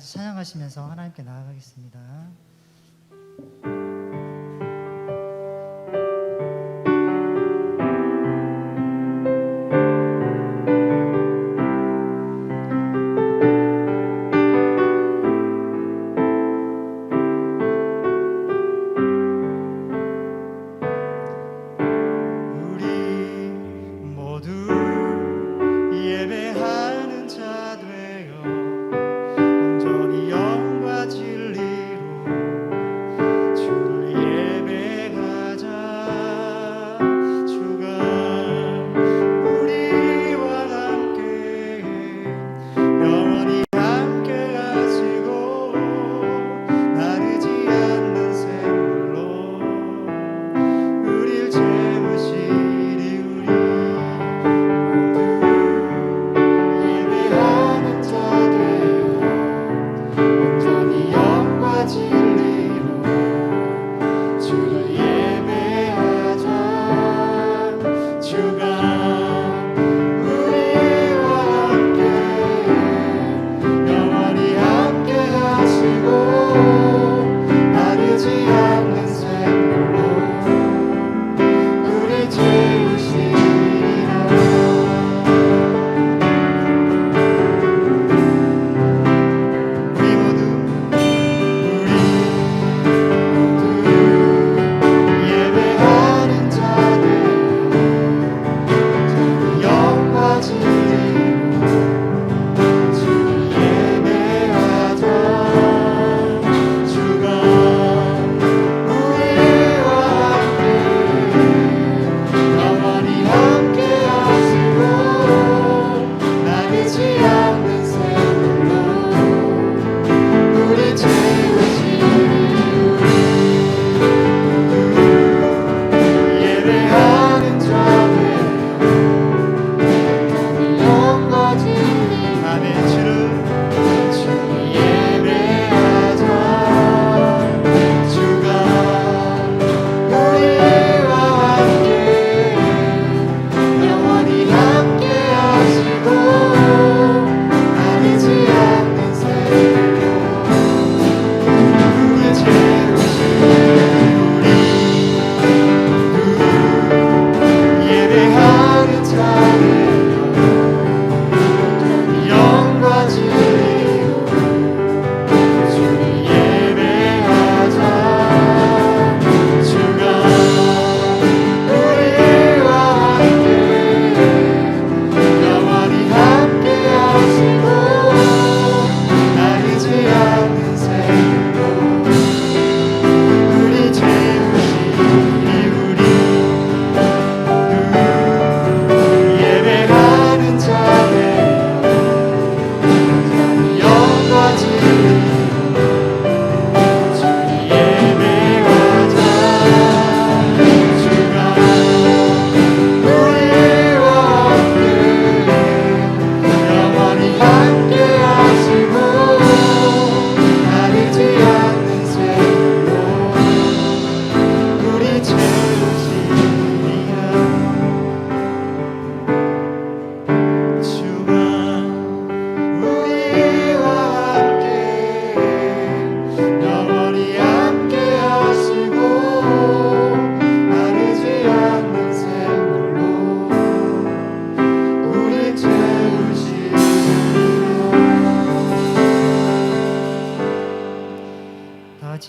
같이 찬양하시면서 하나님께 나아가겠습니다.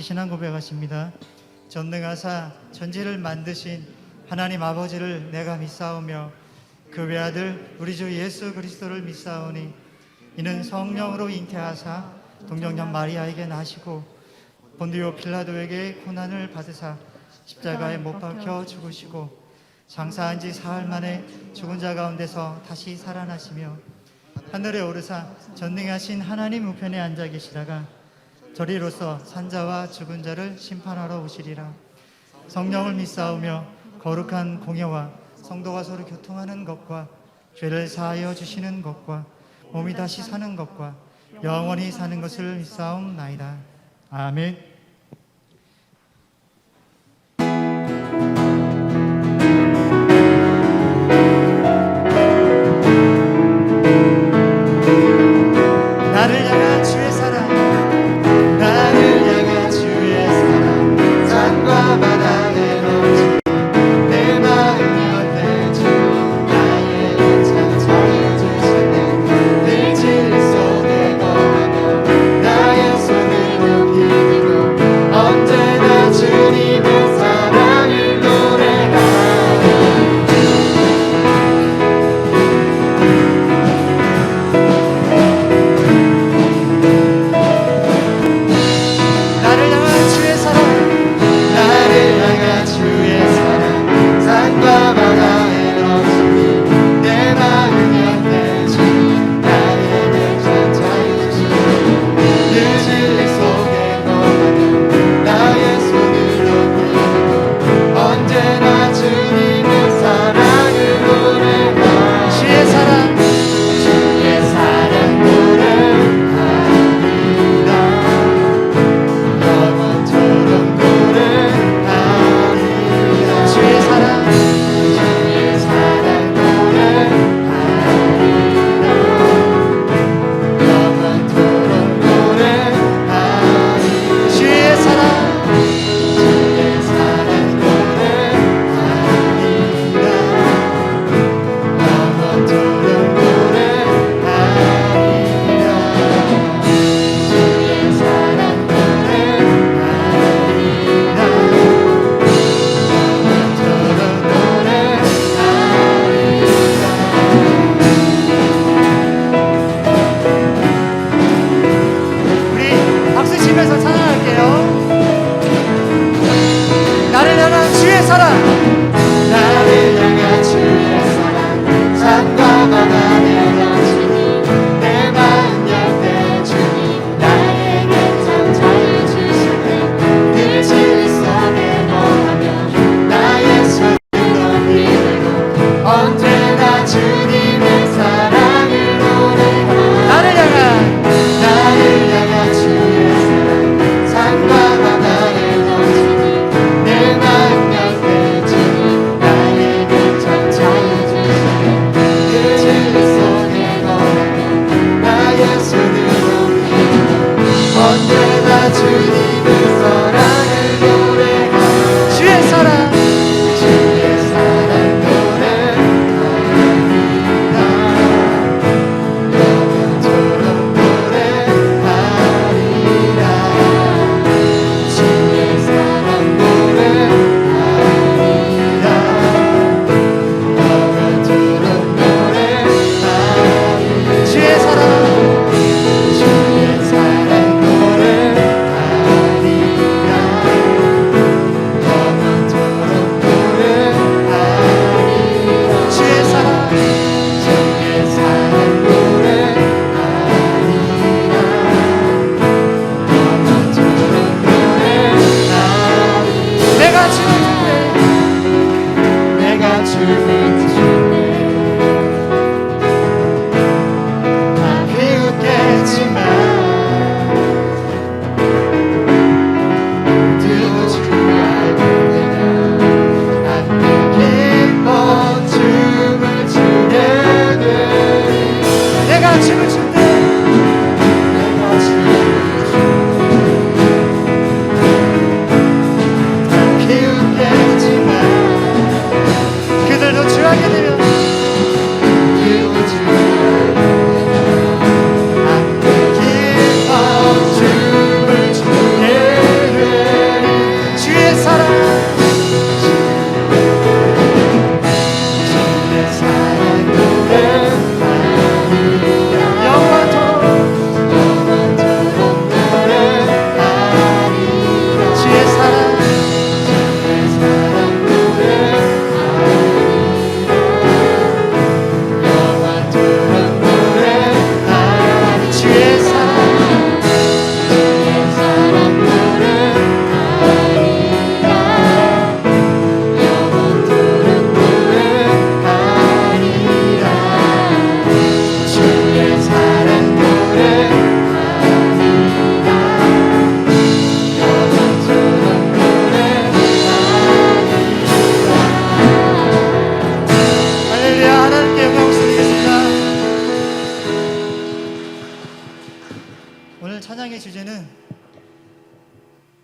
신앙 고백하십니다. 전능하사 천지를 만드신 하나님 아버지를 내가 믿사오며 그 외아들 우리 주 예수 그리스도를 믿사오니 이는 성령으로 잉태하사 동정녀 마리아에게 나시고 본디오 필라도에게 고난을 받으사 십자가에 못 박혀 죽으시고 장사한 지 사흘 만에 죽은 자 가운데서 다시 살아나시며 하늘에 오르사 전능하신 하나님 우편에 앉아 계시다가 저리로서 산자와 죽은 자를 심판하러 오시리라. 성령을 믿사오며 거룩한 공예와 성도가 서로 교통하는 것과 죄를 사하여 주시는 것과 몸이 다시 사는 것과 영원히 사는 것을 믿사옵나이다. 아멘. 나를 향한 주의 사랑 나를 향한 주의 사랑 산과 바다를 넘치니 내 마음 열 때 주님 나에게 참 자유 주시네 그 진리 속에 거하며 나의 손을 높이 들고 언제나 주님의 사랑을 노래하며 나를 향한 주의 사랑 산과 바다를 넘치니 내 마음 열 때 주님 나에게 참 자유 주시네 그 진리 속에 거하며 나의 손을 높이 들고 언제나 주님의 사랑을 노래하며 주의 사랑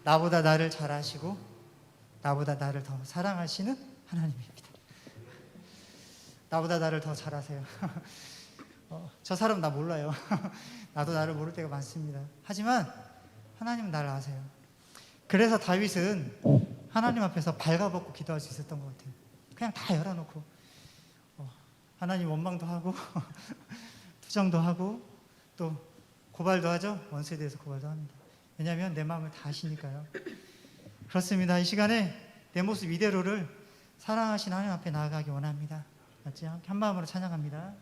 나보다 나를 잘 아시고 나보다 나를 더 사랑하시는 하나님입니다. 나보다 나를 더 잘 아세요. 저 사람 나 몰라요. 나도 나를 모를 때가 많습니다. 하지만 하나님은 나를 아세요. 그래서 다윗은 하나님 앞에서 발가벗고 기도할 수 있었던 것 같아요. 그냥 다 열어놓고 하나님 원망도 하고 투정도 하고 또 고발도 하죠. 원수에 대해서 고발도 합니다. 왜냐하면 내 마음을 다 아시니까요. 그렇습니다. 이 시간에 내 모습 이대로를 사랑하신 하나님 앞에 나아가기 원합니다. 맞지? 한 마음으로 찬양합니다.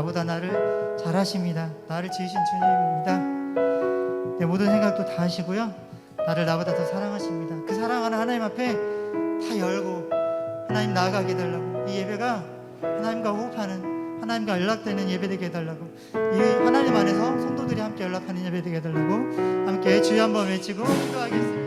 나보다 나를 잘하십니다. 나를 지으신 주님입니다. 내 모든 생각도 다 하시고요, 나를 나보다 더 사랑하십니다. 그 사랑하는 하나님 앞에 다 열고 하나님 나아가게 해달라고, 이 예배가 하나님과 호흡하는, 하나님과 연락되는 예배 되게 해달라고, 이 하나님 안에서 성도들이 함께 연락하는 예배 되게 해달라고 함께 주여 한번 외치고 기도하겠습니다.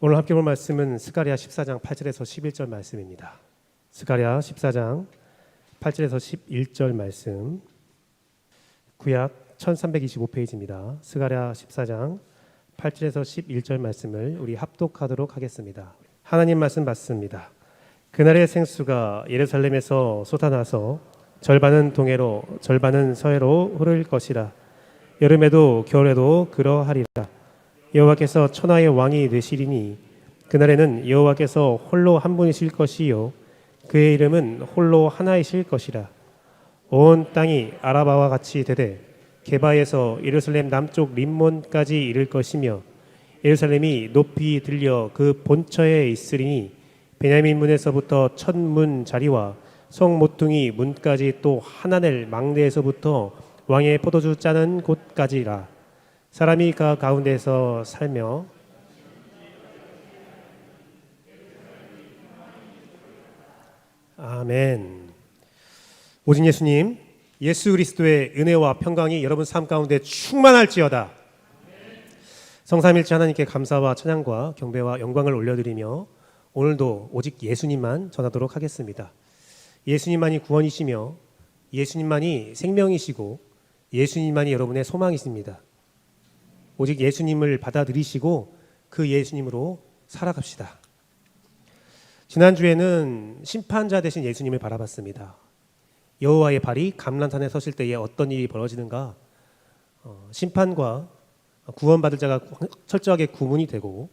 오늘 함께 볼 말씀은 스가랴 14장 8절에서 11절 말씀입니다. 스가랴 14장 8절에서 11절 말씀, 구약 1325페이지입니다. 스가랴 14장 8절에서 11절 말씀을 우리 합독하도록 하겠습니다. 하나님 말씀 받습니다. 그날의 생수가 예루살렘에서 솟아나서 절반은 동해로 절반은 서해로 흐를 것이라. 여름에도 겨울에도 그러하리라. 여호와께서 천하의 왕이 되시리니 그날에는 여호와께서 홀로 한 분이실 것이요 그의 이름은 홀로 하나이실 것이라. 온 땅이 아라바와 같이 되되 게바에서 예루살렘 남쪽 림몬까지 이를 것이며 예루살렘이 높이 들려 그 본처에 있으리니 베냐민 문에서부터 첫 문 자리와 성 모퉁이 문까지 또 하나넬 망대에서부터 왕의 포도주 짜는 곳까지라. 사람이 그 가운데서 살며 아멘. 오직 예수님, 예수 그리스도의 은혜와 평강이 여러분 삶 가운데 충만할지어다. 성삼일체 하나님께 감사와 찬양과 경배와 영광을 올려드리며 오늘도 오직 예수님만 전하도록 하겠습니다. 예수님만이 구원이시며 예수님만이 생명이시고 예수님만이 여러분의 소망이십니다. 오직 예수님을 받아들이시고 그 예수님으로 살아갑시다. 지난주에는 심판자 되신 예수님을 바라봤습니다. 여호와의 발이 감람산에 서실 때에 어떤 일이 벌어지는가? 심판과 구원받을 자가 철저하게 구분이 되고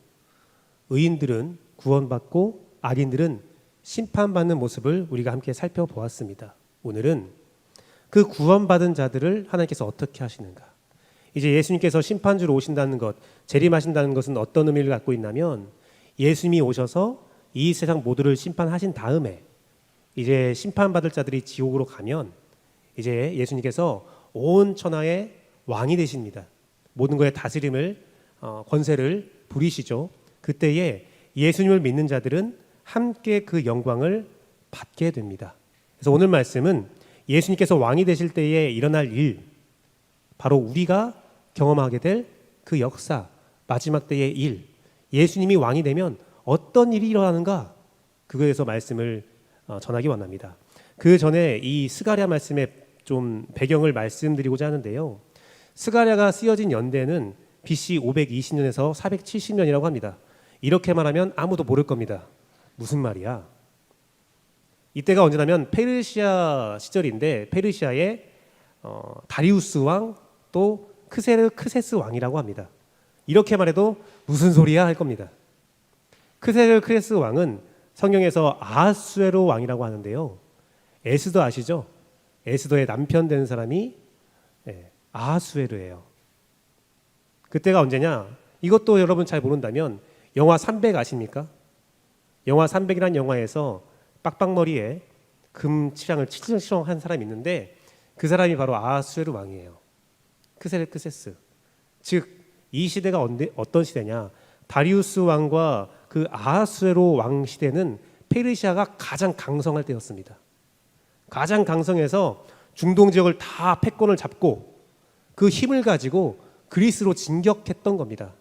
의인들은 구원받고 악인들은 심판받는 모습을 우리가 함께 살펴보았습니다. 오늘은 그 구원받은 자들을 하나님께서 어떻게 하시는가? 이제 예수님께서 심판주로 오신다는 것, 재림하신다는 것은 어떤 의미를 갖고 있냐면 예수님이 오셔서 이 세상 모두를 심판하신 다음에 이제 심판받을 자들이 지옥으로 가면 이제 예수님께서 온 천하의 왕이 되십니다. 모든 것의 다스림을 권세를 부리시죠. 그때에 예수님을 믿는 자들은 함께 그 영광을 받게 됩니다. 그래서 오늘 말씀은 예수님께서 왕이 되실 때에 일어날 일, 바로 우리가 경험하게 될 그 역사, 마지막 때의 일, 예수님이 왕이 되면 어떤 일이 일어나는가, 그거에 대해서 말씀을 전하기 원합니다. 그 전에 이 스가랴 말씀의 좀 배경을 말씀드리고자 하는데요. 스가랴가 쓰여진 연대는 BC 520년에서 470년이라고 합니다. 이렇게 말하면 아무도 모를 겁니다. 무슨 말이야? 이때가 언제냐면 페르시아 시절인데 페르시아의 다리우스 왕 또 크세르크세스 왕이라고 합니다. 이렇게 말해도 무슨 소리야 할 겁니다. 크세르크세스 왕은 성경에서 아하수에로 왕이라고 하는데요. 에스더 아시죠? 에스더의 남편 된 사람이 아하수에르예요. 그때가 언제냐? 이것도 여러분 잘 모른다면 영화 300 아십니까? 영화 300이라는 영화에서 빡빡머리에 금 치장을 치렁치렁 사람이 있는데 그 사람이 바로 아하수에르 왕이에요. 크세르크세스. 즉 이 시대가 어떤 시대냐? 다리우스 왕과 그 아하수에로 왕 시대는 페르시아가 가장 강성할 때였습니다. 가장 강성해서 중동 지역을 다 패권을 잡고 그 힘을 가지고 그리스로 진격했던 겁니다.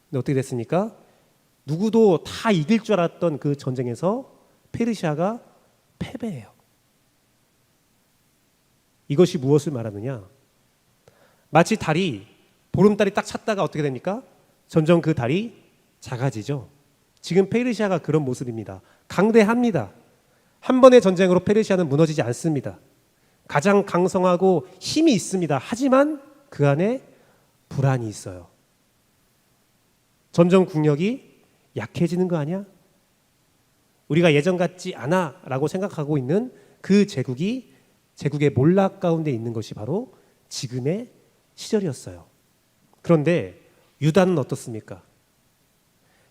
근데 어떻게 됐습니까? 누구도 다 이길 줄 알았던 그 전쟁에서 페르시아가 패배해요. 이것이 무엇을 말하느냐? 마치 달이 보름달이 딱 찼다가 어떻게 됩니까? 점점 그 달이 작아지죠. 지금 페르시아가 그런 모습입니다. 강대합니다. 한 번의 전쟁으로 페르시아는 무너지지 않습니다. 가장 강성하고 힘이 있습니다. 하지만 그 안에 불안이 있어요. 점점 국력이 약해지는 거 아니야? 우리가 예전 같지 않아 라고 생각하고 있는 그 제국의 몰락 가운데 있는 것이 바로 지금의 시절이었어요. 그런데 유다는 어떻습니까?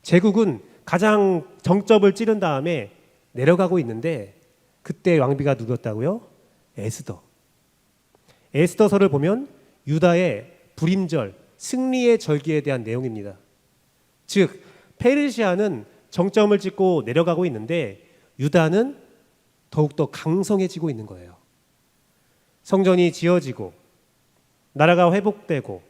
제국은 가장 정점을 찌른 다음에 내려가고 있는데 그때 왕비가 누구였다고요? 에스더. 에스더서를 보면 유다의 불임절, 승리의 절기에 대한 내용입니다. 즉 페르시아는 정점을 찍고 내려가고 있는데 유다는 더욱더 강성해지고 있는 거예요. 성전이 지어지고 나라가 회복되고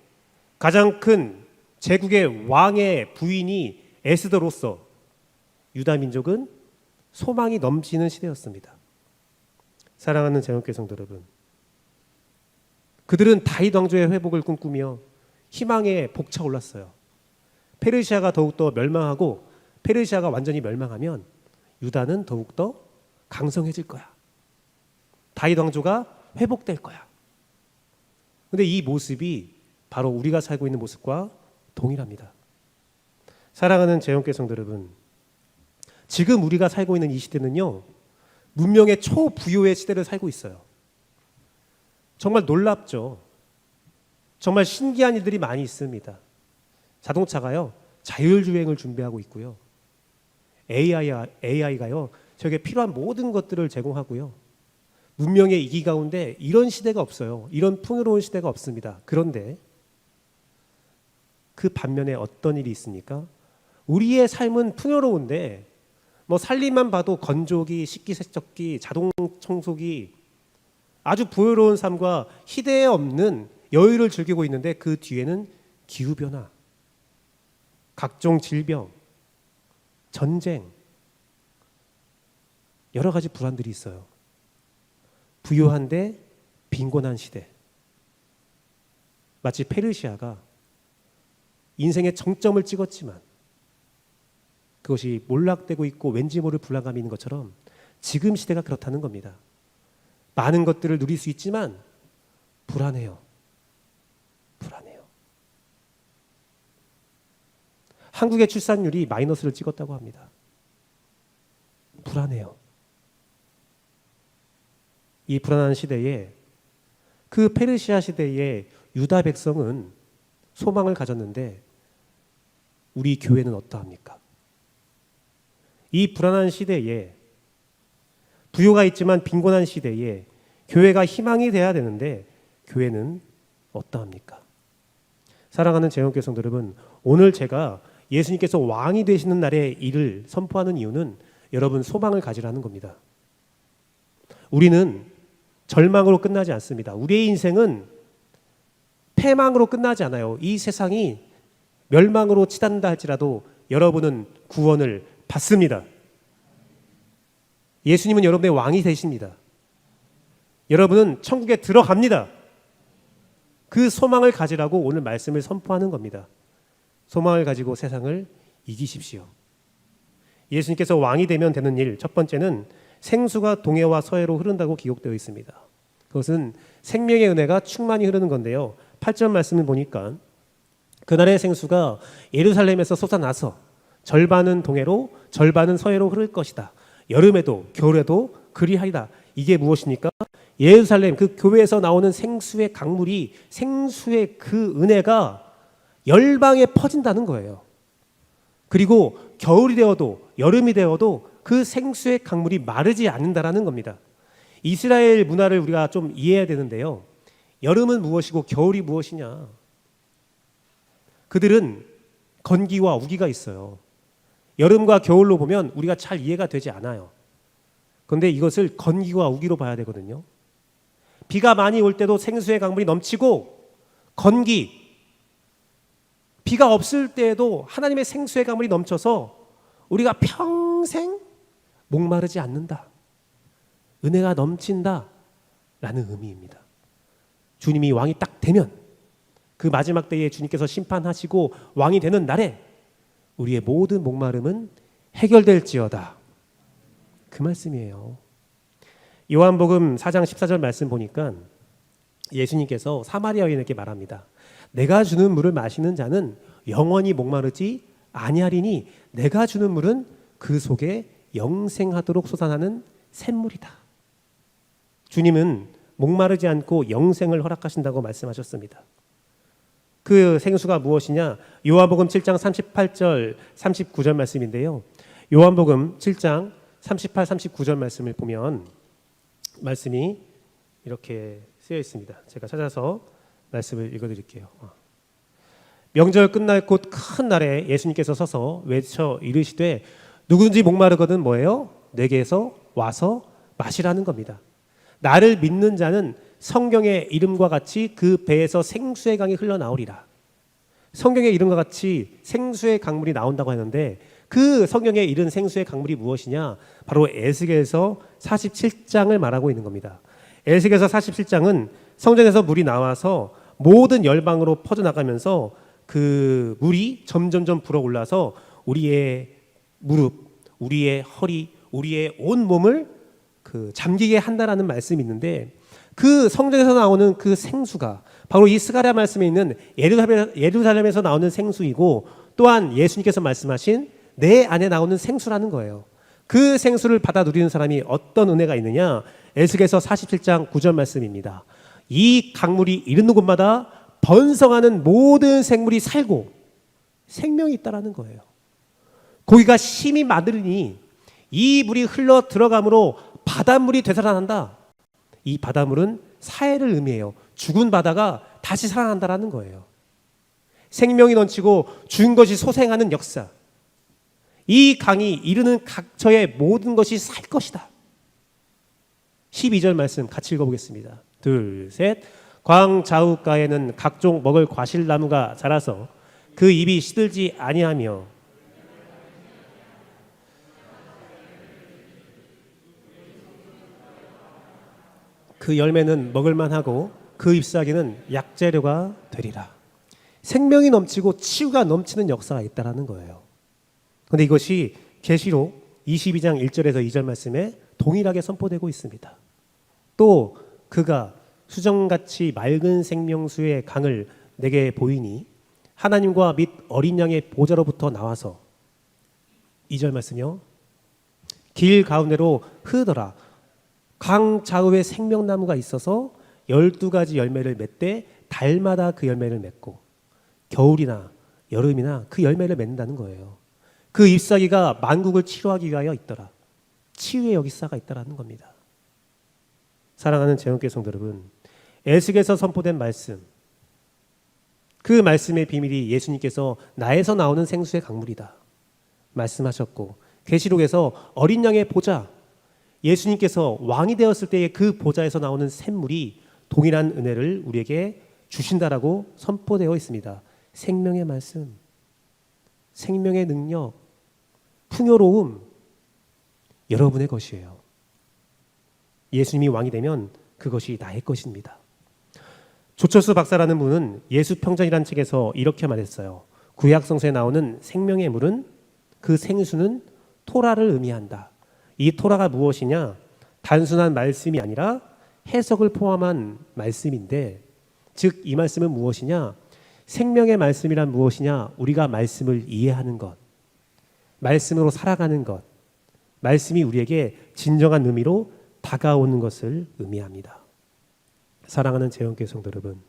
가장 큰 제국의 왕의 부인이 에스더로서 유다 민족은 소망이 넘치는 시대였습니다. 사랑하는 제목교회 성도 여러분, 그들은 다윗 왕조의 회복을 꿈꾸며 희망에 벅차올랐어요. 페르시아가 더욱더 멸망하고 페르시아가 완전히 멸망하면 유다는 더욱더 강성해질 거야. 다윗 왕조가 회복될 거야. 그런데 이 모습이 바로 우리가 살고 있는 모습과 동일합니다. 사랑하는 재영교회 성도 여러분, 지금 우리가 살고 있는 이 시대는요, 문명의 초부요의 시대를 살고 있어요. 정말 놀랍죠. 정말 신기한 일들이 많이 있습니다. 자동차가요, 자율주행을 준비하고 있고요. AI가요, 저에게 필요한 모든 것들을 제공하고요. 문명의 이기 가운데 이런 시대가 없어요. 이런 풍요로운 시대가 없습니다. 그런데 그 반면에 어떤 일이 있습니까? 우리의 삶은 풍요로운데 뭐 살림만 봐도 건조기, 식기세척기, 자동 청소기, 아주 부유로운 삶과 희대에 없는 여유를 즐기고 있는데 그 뒤에는 기후변화, 각종 질병, 전쟁, 여러 가지 불안들이 있어요. 부유한데 빈곤한 시대. 마치 페르시아가 인생의 정점을 찍었지만 그것이 몰락되고 있고 왠지 모를 불안감이 있는 것처럼 지금 시대가 그렇다는 겁니다. 많은 것들을 누릴 수 있지만 불안해요. 불안해요. 한국의 출산율이 마이너스를 찍었다고 합니다. 불안해요. 이 불안한 시대에 그 페르시아 시대의 유다 백성은 소망을 가졌는데 우리 교회는 어떠합니까? 이 불안한 시대에 부요가 있지만 빈곤한 시대에 교회가 희망이 돼야 되는데 교회는 어떠합니까? 사랑하는 재영교회 성도 여러분, 오늘 제가 예수님께서 왕이 되시는 날의 일을 선포하는 이유는 여러분 소망을 가지라는 겁니다. 우리는 절망으로 끝나지 않습니다. 우리의 인생은 패망으로 끝나지 않아요. 이 세상이 멸망으로 치닫는다 할지라도 여러분은 구원을 받습니다. 예수님은 여러분의 왕이 되십니다. 여러분은 천국에 들어갑니다. 그 소망을 가지라고 오늘 말씀을 선포하는 겁니다. 소망을 가지고 세상을 이기십시오. 예수님께서 왕이 되면 되는 일, 첫 번째는 생수가 동해와 서해로 흐른다고 기록되어 있습니다. 그것은 생명의 은혜가 충만히 흐르는 건데요. 8절 말씀을 보니까 그날의 생수가 예루살렘에서 솟아나서 절반은 동해로 절반은 서해로 흐를 것이다. 여름에도 겨울에도 그리하리다. 이게 무엇입니까? 예루살렘 그 교회에서 나오는 생수의 강물이 생수의 그 은혜가 열방에 퍼진다는 거예요. 그리고 겨울이 되어도 여름이 되어도 그 생수의 강물이 마르지 않는다라는 겁니다. 이스라엘 문화를 우리가 좀 이해해야 되는데요. 여름은 무엇이고 겨울이 무엇이냐? 그들은 건기와 우기가 있어요. 여름과 겨울로 보면 우리가 잘 이해가 되지 않아요. 그런데 이것을 건기와 우기로 봐야 되거든요. 비가 많이 올 때도 생수의 강물이 넘치고 건기, 비가 없을 때에도 하나님의 생수의 강물이 넘쳐서 우리가 평생 목마르지 않는다. 은혜가 넘친다 라는 의미입니다. 주님이 왕이 딱 되면 그 마지막 때에 주님께서 심판하시고 왕이 되는 날에 우리의 모든 목마름은 해결될지어다. 그 말씀이에요. 요한복음 4장 14절 말씀 보니까 예수님께서 사마리아 여인에게 말합니다. 내가 주는 물을 마시는 자는 영원히 목마르지 아니하리니 내가 주는 물은 그 속에 영생하도록 솟아나는 샘물이다. 주님은 목마르지 않고 영생을 허락하신다고 말씀하셨습니다. 그 생수가 무엇이냐? 요한복음 7장 38절 39절 말씀인데요. 요한복음 7장 38, 39절 말씀을 보면 말씀이 이렇게 쓰여 있습니다. 제가 찾아서 말씀을 읽어드릴게요. 명절 끝날 곧 큰 날에 예수님께서 서서 외쳐 이르시되 누구든지 목마르거든 뭐예요? 내게서 와서 마시라는 겁니다. 나를 믿는 자는 성경의 이름과 같이 그 배에서 생수의 강이 흘러나오리라. 성경의 이름과 같이 생수의 강물이 나온다고 하는데 그 성경에 이른 생수의 강물이 무엇이냐? 바로 에스겔서 47장을 말하고 있는 겁니다. 에스겔서 47장은 성전에서 물이 나와서 모든 열방으로 퍼져나가면서 그 물이 점점점 불어올라서 우리의 무릎, 우리의 허리, 우리의 온 몸을 잠기게 한다라는 말씀이 있는데 그 성전에서 나오는 그 생수가 바로 이 스가랴 말씀에 있는 예루살렘에서 나오는 생수이고 또한 예수님께서 말씀하신 내 안에 나오는 생수라는 거예요. 그 생수를 받아 누리는 사람이 어떤 은혜가 있느냐? 에스겔서 47장 9절 말씀입니다. 이 강물이 이르는 곳마다 번성하는 모든 생물이 살고 생명이 있다라는 거예요. 고기가 심히 마르니 이 물이 흘러 들어감으로 바닷물이 되살아난다. 이 바닷물은 사해를 의미해요. 죽은 바다가 다시 살아난다라는 거예요. 생명이 넘치고 죽은 것이 소생하는 역사. 이 강이 이르는 각처의 모든 것이 살 것이다. 12절 말씀 같이 읽어보겠습니다. 둘, 셋. 광 좌우가에는 각종 먹을 과실나무가 자라서 그 잎이 시들지 아니하며 그 열매는 먹을만하고 그 잎사귀는 약재료가 되리라. 생명이 넘치고 치유가 넘치는 역사가 있다라는 거예요. 그런데 이것이 계시록 22장 1절에서 2절 말씀에 동일하게 선포되고 있습니다. 또 그가 수정같이 맑은 생명수의 강을 내게 보이니 하나님과 및 어린 양의 보좌로부터 나와서 2절 말씀이요. 길 가운데로 흐르더라. 강 좌우에 생명나무가 있어서 12가지 열매를 맺되 달마다 그 열매를 맺고 겨울이나 여름이나 그 열매를 맺는다는 거예요. 그 잎사귀가 만국을 치료하기 위하여 있더라. 치유의 역사가 있다라는 겁니다. 사랑하는 재원교회 성도 여러분, 에스겔에서 선포된 말씀, 그 말씀의 비밀이 예수님께서 나에서 나오는 생수의 강물이다 말씀하셨고, 계시록에서 어린 양의 보좌, 예수님께서 왕이 되었을 때의 그 보좌에서 나오는 샘물이 동일한 은혜를 우리에게 주신다라고 선포되어 있습니다. 생명의 말씀, 생명의 능력, 풍요로움, 여러분의 것이에요. 예수님이 왕이 되면 그것이 나의 것입니다. 조철수 박사라는 분은 예수평전이라는 책에서 이렇게 말했어요. 구약 성서에 나오는 생명의 물은, 그 생수는 토라를 의미한다. 이 토라가 무엇이냐? 단순한 말씀이 아니라 해석을 포함한 말씀인데, 즉 이 말씀은 무엇이냐? 생명의 말씀이란 무엇이냐? 우리가 말씀을 이해하는 것, 말씀으로 살아가는 것, 말씀이 우리에게 진정한 의미로 다가오는 것을 의미합니다. 사랑하는 재원교회 성도 여러분,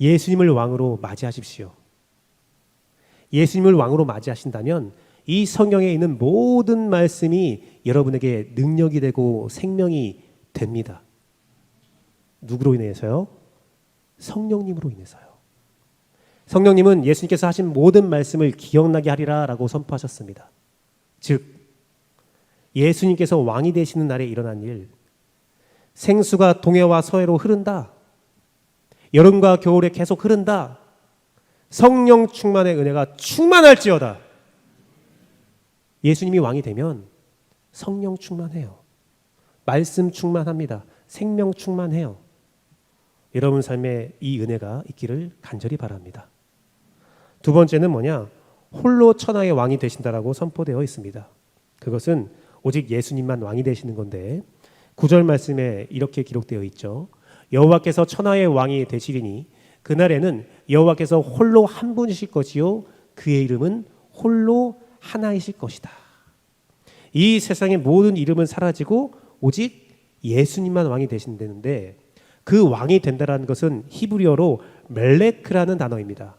예수님을 왕으로 맞이하십시오. 예수님을 왕으로 맞이하신다면 이 성경에 있는 모든 말씀이 여러분에게 능력이 되고 생명이 됩니다. 누구로 인해서요? 성령님으로 인해서요. 성령님은 예수님께서 하신 모든 말씀을 기억나게 하리라 라고 선포하셨습니다. 즉 예수님께서 왕이 되시는 날에 일어난 일, 생수가 동해와 서해로 흐른다, 여름과 겨울에 계속 흐른다, 성령 충만의 은혜가 충만할지어다. 예수님이 왕이 되면 성령 충만해요. 말씀 충만합니다. 생명 충만해요. 여러분 삶에 이 은혜가 있기를 간절히 바랍니다. 두 번째는 뭐냐? 홀로 천하의 왕이 되신다라고 선포되어 있습니다. 그것은 오직 예수님만 왕이 되시는 건데 9절 말씀에 이렇게 기록되어 있죠. 여호와께서 천하의 왕이 되시리니 그날에는 여호와께서 홀로 한 분이실 것이요 그의 이름은 홀로 하나이실 것이다. 이 세상의 모든 이름은 사라지고 오직 예수님만 왕이 되신다는데, 그 왕이 된다라는 것은 히브리어로 멜렉이라는 단어입니다.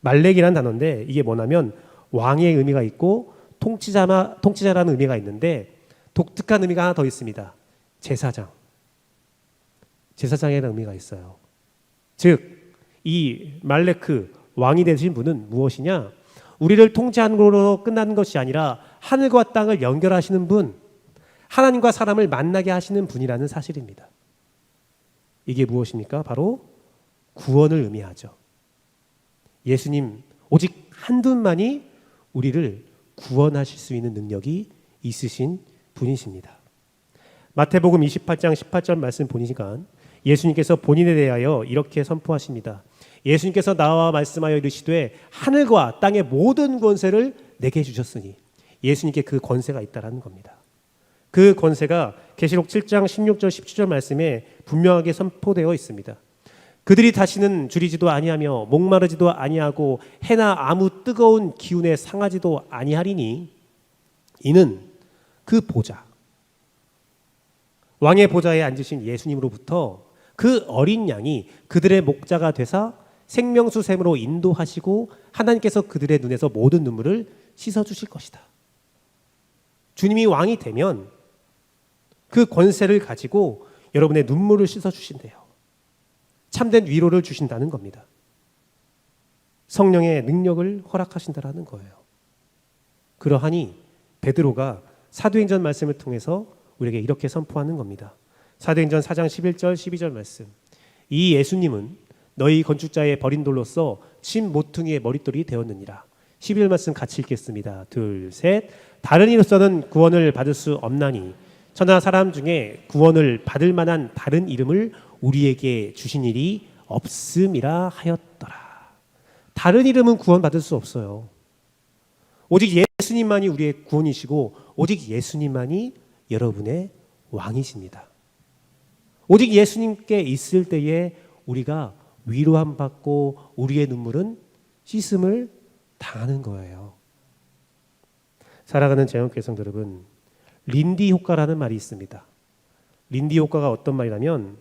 말렉이라는 단어인데 이게 뭐냐면 왕의 의미가 있고 통치자라는 의미가 있는데 독특한 의미가 하나 더 있습니다. 제사장이라는 의미가 있어요. 즉 이 말레크 왕이 되신 분은 무엇이냐? 우리를 통치하는 걸로 끝나는 것이 아니라 하늘과 땅을 연결하시는 분, 하나님과 사람을 만나게 하시는 분이라는 사실입니다. 이게 무엇입니까? 바로 구원을 의미하죠. 예수님 오직 한 분만이 우리를 구원하실 수 있는 능력이 있으신 분이십니다. 마태복음 28장 18절 말씀 보니까 예수님께서 본인에 대하여 이렇게 선포하십니다. 예수님께서 나와 말씀하여 이르시되 하늘과 땅의 모든 권세를 내게 주셨으니, 예수님께 그 권세가 있다라는 겁니다. 그 권세가 계시록 7장 16절 17절 말씀에 분명하게 선포되어 있습니다. 그들이 다시는 줄이지도 아니하며 목마르지도 아니하고 해나 아무 뜨거운 기운에 상하지도 아니하리니 이는 그 보좌, 왕의 보좌에 앉으신 예수님으로부터 그 어린 양이 그들의 목자가 되사 생명수 샘으로 인도하시고 하나님께서 그들의 눈에서 모든 눈물을 씻어주실 것이다. 주님이 왕이 되면 그 권세를 가지고 여러분의 눈물을 씻어주신대요. 참된 위로를 주신다는 겁니다. 성령의 능력을 허락하신다라는 거예요. 그러하니 베드로가 사도행전 말씀을 통해서 우리에게 이렇게 선포하는 겁니다. 사도행전 4장 11절 12절 말씀. 이 예수님은 너희 건축자의 버린 돌로서 침 모퉁이의 머릿돌이 되었느니라. 11절 말씀 같이 읽겠습니다. 둘, 셋. 다른 이로서는 구원을 받을 수 없나니 천하 사람 중에 구원을 받을 만한 다른 이름을 우리에게 주신 일이 없음이라 하였더라. 다른 이름은 구원받을 수 없어요. 오직 예수님만이 우리의 구원이시고 오직 예수님만이 여러분의 왕이십니다. 오직 예수님께 있을 때에 우리가 위로함 받고 우리의 눈물은 씻음을 당하는 거예요. 사랑하는 재영교성 여러분, 린디 효과라는 말이 있습니다. 린디 효과가 어떤 말이냐면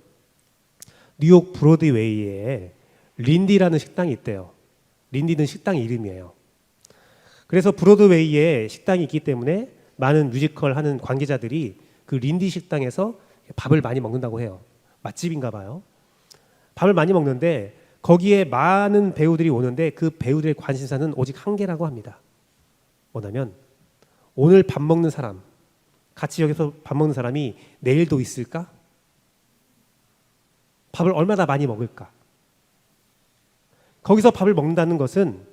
뉴욕 브로드웨이에 린디라는 식당이 있대요. 린디는 식당 이름이에요. 그래서 브로드웨이에 식당이 있기 때문에 많은 뮤지컬 하는 관계자들이 그 린디 식당에서 밥을 많이 먹는다고 해요. 맛집인가 봐요. 밥을 많이 먹는데 거기에 많은 배우들이 오는데 그 배우들의 관심사는 오직 한 개라고 합니다. 뭐냐면 오늘 밥 먹는 사람, 같이 여기서 밥 먹는 사람이 내일도 있을까? 밥을 얼마나 많이 먹을까? 거기서 밥을 먹는다는 것은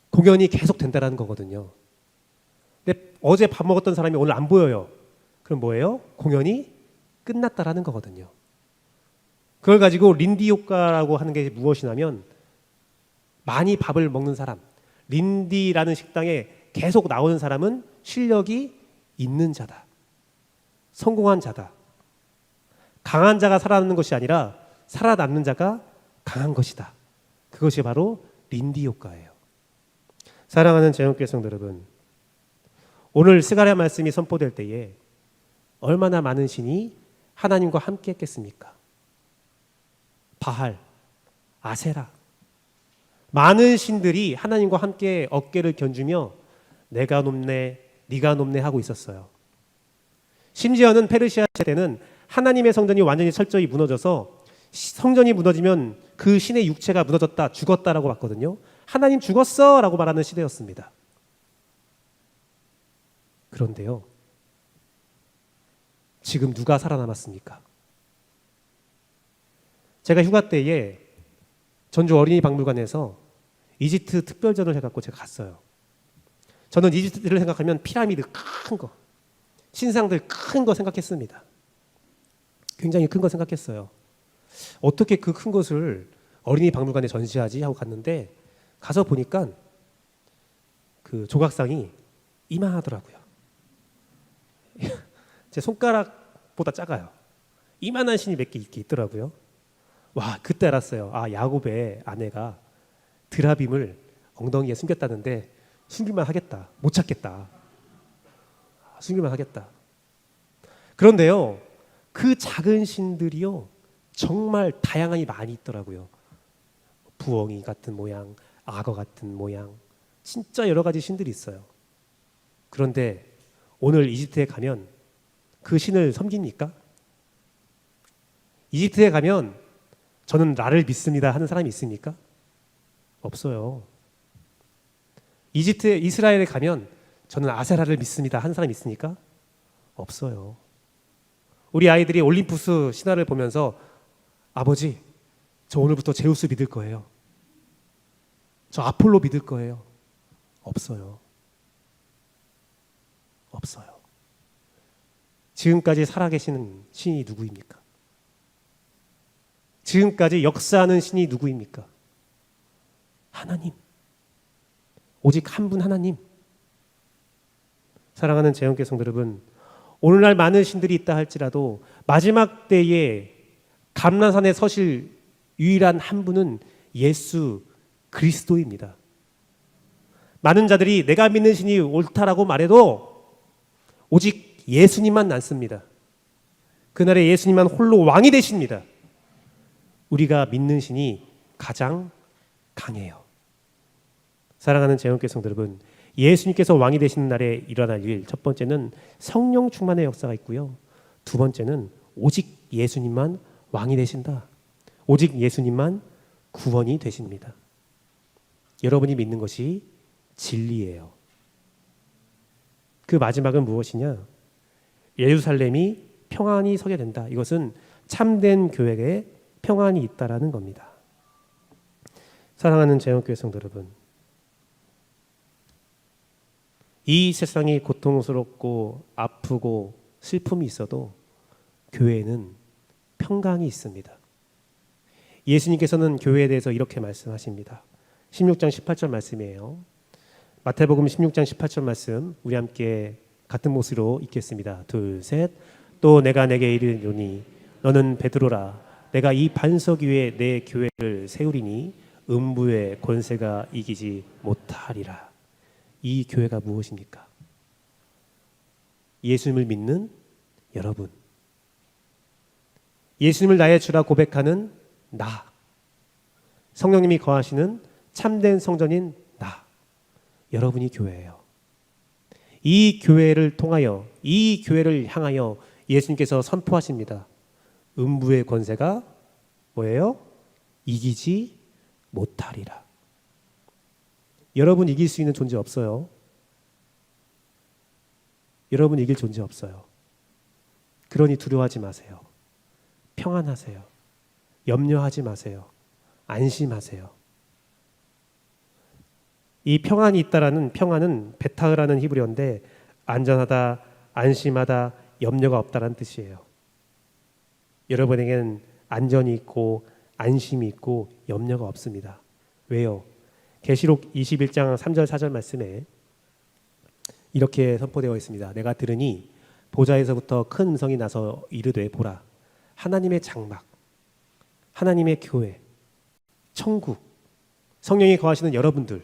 공연이 계속 된다는 거거든요. 근데 어제 밥 먹었던 사람이 오늘 안 보여요. 그럼 뭐예요? 공연이 끝났다라는 거거든요. 그걸 가지고 린디 효과라고 하는 게 무엇이냐면 많이 밥을 먹는 사람, 린디라는 식당에 계속 나오는 사람은 실력이 있는 자다. 성공한 자다. 강한 자가 살아남는 것이 아니라 살아남는 자가 강한 것이다. 그것이 바로 린디 효과예요. 사랑하는 재영교회 성도 여러분, 오늘 스가랴 말씀이 선포될 때에 얼마나 많은 신이 하나님과 함께 했겠습니까? 바할, 아세라, 많은 신들이 하나님과 함께 어깨를 견주며 내가 높네, 네가 높네 하고 있었어요. 심지어는 페르시아 시대는 하나님의 성전이 완전히 철저히 무너져서 성전이 무너지면 그 신의 육체가 무너졌다, 죽었다라고 봤거든요. 하나님 죽었어 라고 말하는 시대였습니다. 그런데요, 지금 누가 살아남았습니까? 제가 휴가 때에 전주 어린이 박물관에서 이집트 특별전을 해갖고 제가 갔어요. 저는 이집트를 생각하면 피라미드 큰 거, 신상들 큰 거 생각했습니다. 굉장히 큰 거 생각했어요. 어떻게 그 큰 것을 어린이 박물관에 전시하지 하고 갔는데 가서 보니까 그 조각상이 이만하더라고요. 제 손가락보다 작아요. 이만한 신이 몇 개 있더라고요. 와, 그때 알았어요. 아, 야곱의 아내가 드라빔을 엉덩이에 숨겼다는데 숨길만 하겠다. 못 찾겠다. 숨길만 하겠다. 그런데요, 그 작은 신들이요 정말 다양하게 많이 있더라고요. 부엉이 같은 모양, 악어 같은 모양, 진짜 여러 가지 신들이 있어요. 그런데 오늘 이집트에 가면 그 신을 섬깁니까? 이집트에 가면 저는 라를 믿습니다 하는 사람이 있습니까? 없어요. 이스라엘에 가면 저는 아세라를 믿습니다 하는 사람이 있습니까? 없어요. 우리 아이들이 올림푸스 신화를 보면서 아버지, 저 오늘부터 제우스 믿을 거예요. 저 아폴로 믿을 거예요. 없어요. 없어요. 지금까지 살아계시는 신이 누구입니까? 지금까지 역사하는 신이 누구입니까? 하나님. 오직 한 분 하나님. 사랑하는 재영교회 성도 여러분, 오늘날 많은 신들이 있다 할지라도 마지막 때에 감람산에 서실 유일한 한 분은 예수 그리스도입니다. 많은 자들이 내가 믿는 신이 옳다라고 말해도 오직 예수님만 남습니다. 그날에 예수님만 홀로 왕이 되십니다. 우리가 믿는 신이 가장 강해요. 사랑하는 재원교회 성도 여러분, 예수님께서 왕이 되시는 날에 일어날 일, 첫 번째는 성령 충만의 역사가 있고요. 두 번째는 오직 예수님만 왕이 되신다. 오직 예수님만 구원이 되십니다. 여러분이 믿는 것이 진리예요. 그 마지막은 무엇이냐? 예루살렘이 평안히 서게 된다. 이것은 참된 교회에 평안이 있다라는 겁니다. 사랑하는 재원교회 성도 여러분, 이 세상이 고통스럽고 아프고 슬픔이 있어도 교회에는 평강이 있습니다. 예수님께서는 교회에 대해서 이렇게 말씀하십니다. 16장 18절 말씀이에요. 마태복음 16장 18절 말씀 우리 함께 같은 목소리로 읽겠습니다. 둘, 셋. 또 내가 내게 이르노니 너는 베드로라. 내가 이 반석 위에 내 교회를 세우리니 음부의 권세가 이기지 못하리라. 이 교회가 무엇입니까? 예수님을 믿는 여러분, 예수님을 나의 주라 고백하는 나, 성령님이 거하시는 참된 성전인 나, 여러분이 교회예요. 이 교회를 통하여, 이 교회를 향하여 예수님께서 선포하십니다. 음부의 권세가 뭐예요? 이기지 못하리라. 여러분 이길 수 있는 존재 없어요. 여러분 이길 존재 없어요. 그러니 두려워하지 마세요. 평안하세요. 염려하지 마세요. 안심하세요. 이 평안이 있다라는 평안은 베타흐라는 히브리어인데 안전하다, 안심하다, 염려가 없다라는 뜻이에요. 여러분에게는 안전이 있고 안심이 있고 염려가 없습니다. 왜요? 계시록 21장 3절 4절 말씀에 이렇게 선포되어 있습니다. 내가 들으니 보좌에서부터 큰 음성이 나서 이르되 보라, 하나님의 장막, 하나님의 교회, 천국, 성령이 거하시는 여러분들,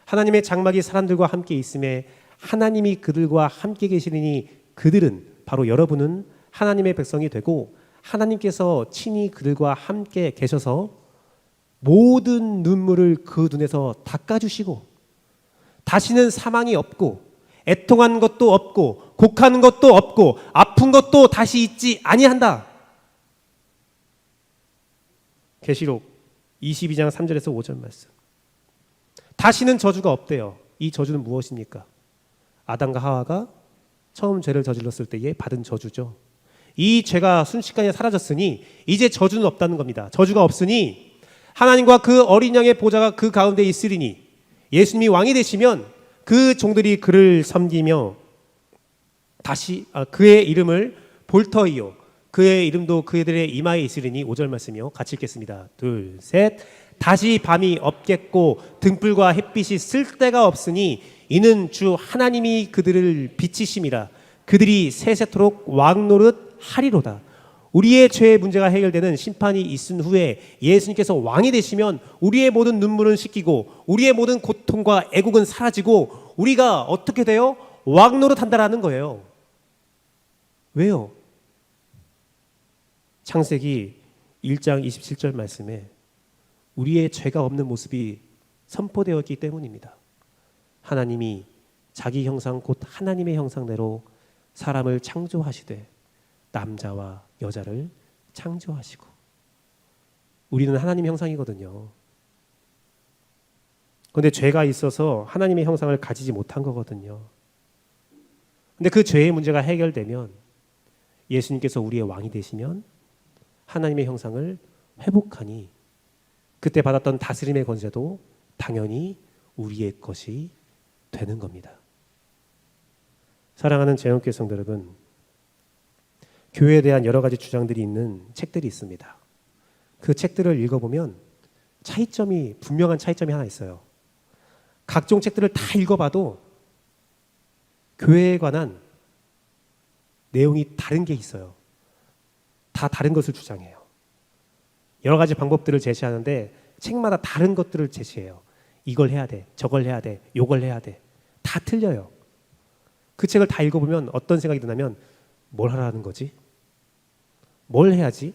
하나님의 장막이 사람들과 함께 있음에 하나님이 그들과 함께 계시리니 그들은 바로 여러분은 하나님의 백성이 되고 하나님께서 친히 그들과 함께 계셔서 모든 눈물을 그 눈에서 닦아주시고 다시는 사망이 없고 애통한 것도 없고 곡하는 것도 없고 아픈 것도 다시 있지 아니한다. 계시록 22장 3절에서 5절 말씀. 다시는 저주가 없대요. 이 저주는 무엇입니까? 아담과 하와가 처음 죄를 저질렀을 때에 받은 저주죠. 이 죄가 순식간에 사라졌으니 이제 저주는 없다는 겁니다. 저주가 없으니 하나님과 그 어린 양의 보좌가 그 가운데 있으리니 예수님이 왕이 되시면 그 종들이 그를 섬기며 다시 그의 이름을 볼터이요 그의 이름도 그들의 이마에 있으리니 5절 말씀이요. 같이 읽겠습니다. 둘, 셋. 다시 밤이 없겠고 등불과 햇빛이 쓸 데가 없으니 이는 주 하나님이 그들을 비치심이라. 그들이 세세토록 왕노릇 하리로다. 우리의 죄의 문제가 해결되는 심판이 있은 후에 예수님께서 왕이 되시면 우리의 모든 눈물은 씻기고 우리의 모든 고통과 애국은 사라지고 우리가 어떻게 돼요? 왕노릇한다라는 거예요. 왜요? 창세기 1장 27절 말씀에 우리의 죄가 없는 모습이 선포되었기 때문입니다. 하나님이 자기 형상 곧 하나님의 형상대로 사람을 창조하시되 남자와 여자를 창조하시고 우리는 하나님의 형상이거든요. 그런데 죄가 있어서 하나님의 형상을 가지지 못한 거거든요. 그런데 그 죄의 문제가 해결되면 예수님께서 우리의 왕이 되시면 하나님의 형상을 회복하니 그때 받았던 다스림의 권세도 당연히 우리의 것이 되는 겁니다. 사랑하는 재원교회 성도 여러분, 교회에 대한 여러 가지 주장들이 있는 책들이 있습니다. 그 책들을 읽어보면 분명한 차이점이 하나 있어요. 각종 책들을 다 읽어봐도 교회에 관한 내용이 다른 게 있어요. 다 다른 것을 주장해요. 여러 가지 방법들을 제시하는데 책마다 다른 것들을 제시해요. 이걸 해야 돼, 저걸 해야 돼, 요걸 해야 돼. 다 틀려요. 그 책을 다 읽어보면 어떤 생각이 드냐면 뭘 하라는 거지? 뭘 해야지?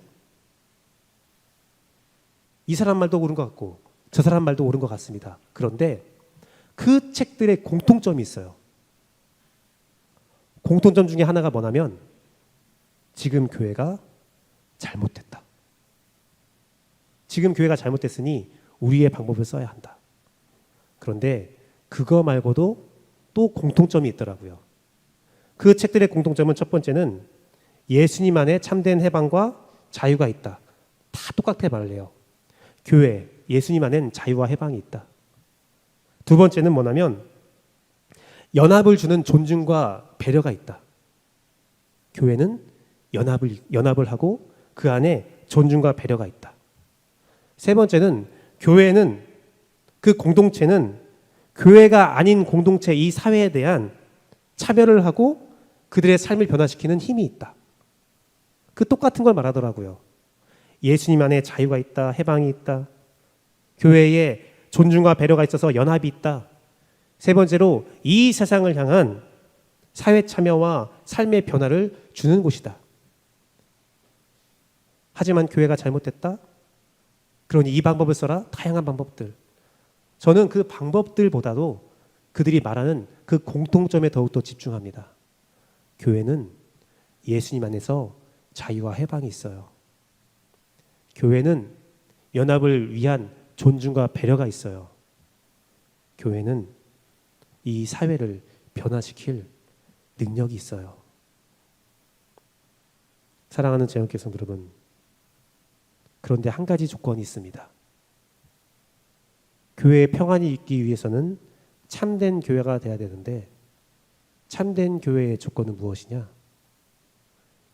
이 사람 말도 옳은 것 같고 저 사람 말도 옳은 것 같습니다. 그런데 그 책들의 공통점이 있어요. 공통점 중에 하나가 뭐냐면 지금 교회가 잘못됐다. 지금 교회가 잘못됐으니 우리의 방법을 써야 한다. 그런데 그거 말고도 또 공통점이 있더라고요. 그 책들의 공통점은 첫 번째는 예수님 안에 참된 해방과 자유가 있다. 다 똑같아 말을 해요. 교회, 예수님 안엔 자유와 해방이 있다. 두 번째는 뭐냐면 연합을 주는 존중과 배려가 있다. 교회는 연합을 하고 그 안에 존중과 배려가 있다. 세 번째는 교회는 그 공동체는 교회가 아닌 공동체 이 사회에 대한 차별을 하고 그들의 삶을 변화시키는 힘이 있다. 그 똑같은 걸 말하더라고요. 예수님 안에 자유가 있다, 해방이 있다. 교회에 존중과 배려가 있어서 연합이 있다. 세 번째로 이 세상을 향한 사회 참여와 삶의 변화를 주는 곳이다. 하지만 교회가 잘못됐다? 그러니 이 방법을 써라. 다양한 방법들. 저는 그 방법들보다도 그들이 말하는 그 공통점에 더욱더 집중합니다. 교회는 예수님 안에서 자유와 해방이 있어요. 교회는 연합을 위한 존중과 배려가 있어요. 교회는 이 사회를 변화시킬 능력이 있어요. 사랑하는 제형께서 여러분, 그런데 한 가지 조건이 있습니다. 교회에 평안이 있기 위해서는 참된 교회가 돼야 되는데 참된 교회의 조건은 무엇이냐?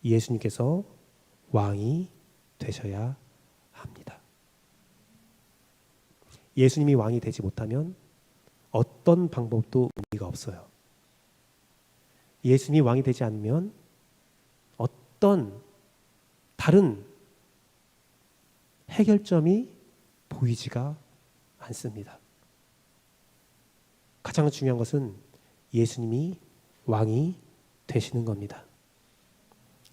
예수님께서 왕이 되셔야 합니다. 예수님이 왕이 되지 못하면 어떤 방법도 의미가 없어요. 예수님이 왕이 되지 않으면 어떤 다른 해결점이 보이지가 않습니다. 가장 중요한 것은 예수님이 왕이 되시는 겁니다.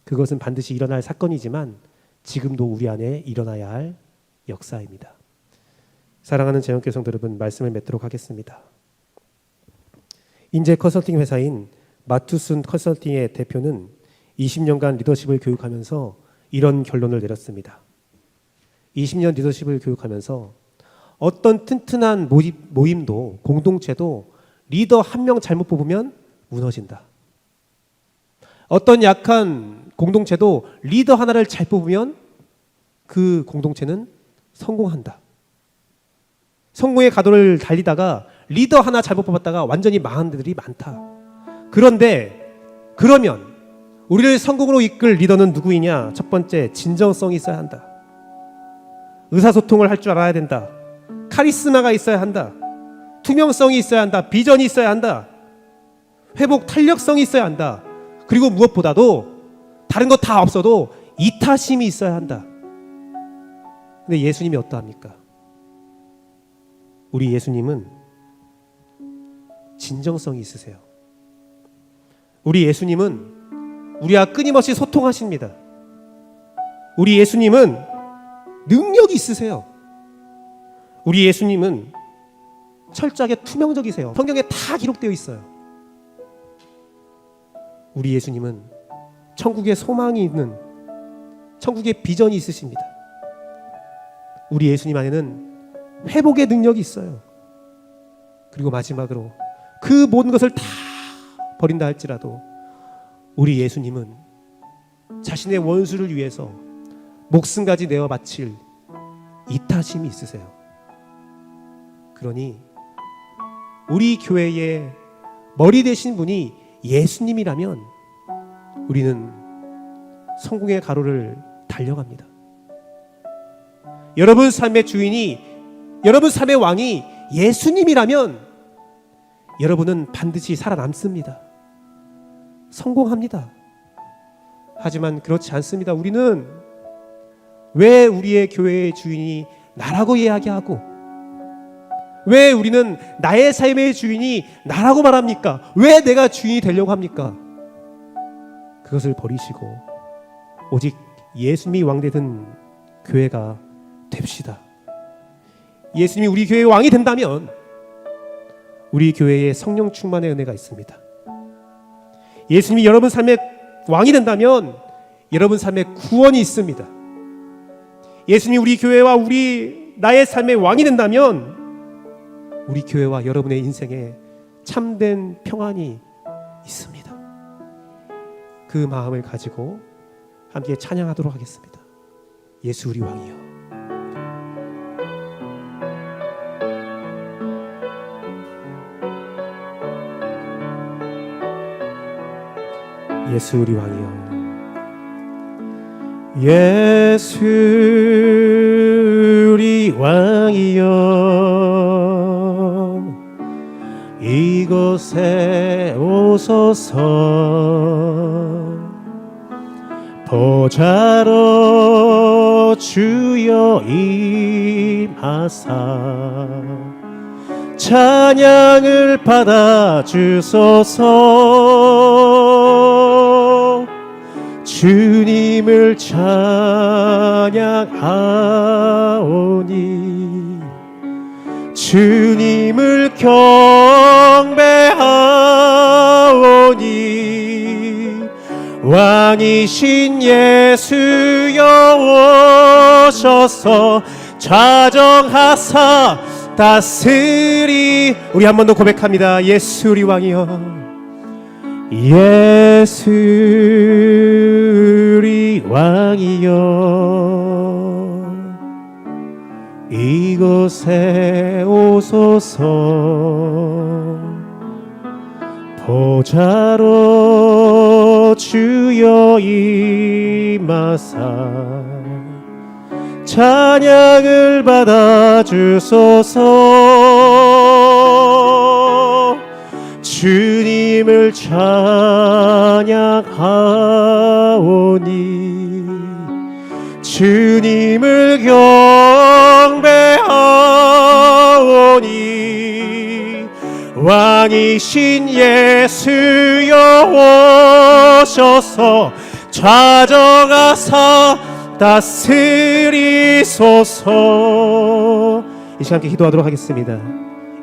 그것은 반드시 일어날 사건이지만 지금도 우리 안에 일어나야 할 역사입니다. 사랑하는 재형교 성도 여러분, 말씀을 맺도록 하겠습니다. 인재 컨설팅 회사인 마투슨 컨설팅의 대표는 20년간 리더십을 교육하면서 이런 결론을 내렸습니다. 20년 리더십을 교육하면서 어떤 튼튼한 모임도 공동체도 리더 한 명 잘못 뽑으면 무너진다. 어떤 약한 공동체도 리더 하나를 잘 뽑으면 그 공동체는 성공한다. 성공의 가도를 달리다가 리더 하나 잘못 뽑았다가 완전히 망한 데들이 많다. 그러면 우리를 성공으로 이끌 리더는 누구이냐? 첫 번째, 진정성이 있어야 한다. 의사소통을 할 줄 알아야 된다. 카리스마가 있어야 한다. 투명성이 있어야 한다. 비전이 있어야 한다. 회복 탄력성이 있어야 한다. 그리고 무엇보다도 다른 거 다 없어도 이타심이 있어야 한다. 근데 예수님이 어떠합니까? 우리 예수님은 진정성이 있으세요. 우리 예수님은 우리와 끊임없이 소통하십니다. 우리 예수님은 능력이 있으세요. 우리 예수님은 철저하게 투명적이세요. 성경에 다 기록되어 있어요. 우리 예수님은 천국에 소망이 있는, 천국에 비전이 있으십니다. 우리 예수님 안에는 회복의 능력이 있어요. 그리고 마지막으로 그 모든 것을 다 버린다 할지라도 우리 예수님은 자신의 원수를 위해서 목숨까지 내어 바칠 이타심이 있으세요. 그러니 우리 교회의 머리 되신 분이 예수님이라면 우리는 성공의 가로를 달려갑니다. 여러분 삶의 주인이, 여러분 삶의 왕이 예수님이라면 여러분은 반드시 살아남습니다. 성공합니다. 하지만 그렇지 않습니다. 우리는 왜 우리의 교회의 주인이 나라고 이야기하고, 왜 우리는 나의 삶의 주인이 나라고 말합니까? 왜 내가 주인이 되려고 합니까? 그것을 버리시고 오직 예수님이 왕되던 교회가 됩시다. 예수님이 우리 교회의 왕이 된다면 우리 교회에 성령 충만의 은혜가 있습니다. 예수님이 여러분 삶의 왕이 된다면 여러분 삶에 구원이 있습니다. 예수님이 우리 교회와 나의 삶의 왕이 된다면 우리 교회와 여러분의 인생에 참된 평안이 있습니다. 그 마음을 가지고 함께 찬양하도록 하겠습니다. 예수 우리 왕이여. 예수 우리 왕이여. 예수 우리 왕이여, 이곳에 오소서. 보좌로 주여 임하사 찬양을 받아 주소서. 주님을 찬양하오니 주님을 경배하오니 왕이신 예수여 오셔서 좌정하사 다스리. 우리 한 번 더 고백합니다. 예수 우리 왕이여. 예수 우리 왕이여, 이곳에 오소서. 보좌로 주여 임하사 찬양을 받아 주소서. 주님을 찬양하오니 주님을 경배하오니 왕이신 예수여 오셔서 좌정하사 다스리소서. 이 시간 함께 기도하도록 하겠습니다.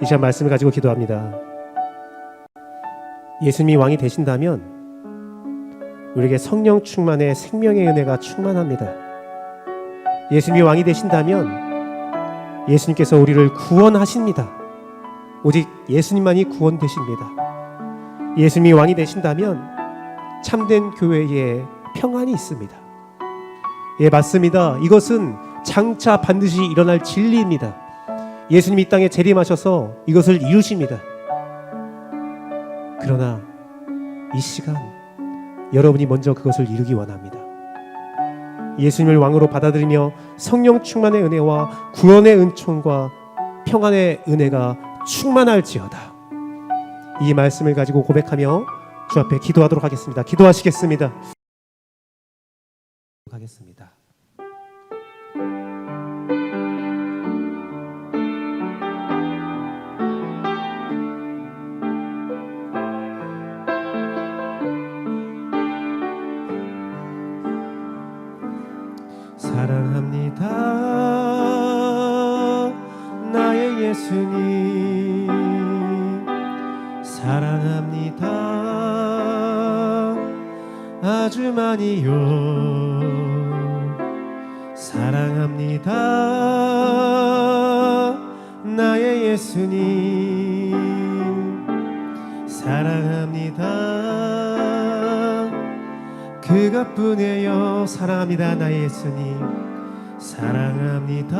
이 시간 말씀을 가지고 기도합니다. 예수님이 왕이 되신다면 우리에게 성령 충만의 생명의 은혜가 충만합니다. 예수님이 왕이 되신다면 예수님께서 우리를 구원하십니다. 오직 예수님만이 구원되십니다. 예수님이 왕이 되신다면 참된 교회에 평안이 있습니다. 예, 맞습니다. 이것은 장차 반드시 일어날 진리입니다. 예수님이 이 땅에 재림하셔서 이것을 이루십니다. 그러나 이 시간 여러분이 먼저 그것을 이루기 원합니다. 예수님을 왕으로 받아들이며 성령 충만의 은혜와 구원의 은총과 평안의 은혜가 충만할지어다. 이 말씀을 가지고 고백하며 주 앞에 기도하도록 하겠습니다. 기도하시겠습니다. 하겠습니다. 사랑합니다 나의 예수님, 사랑합니다 아주 많이요. 사랑합니다 나의 예수님, 사랑합니다 그것뿐이에요. 사랑합니다 나의 예수님, 사랑합니다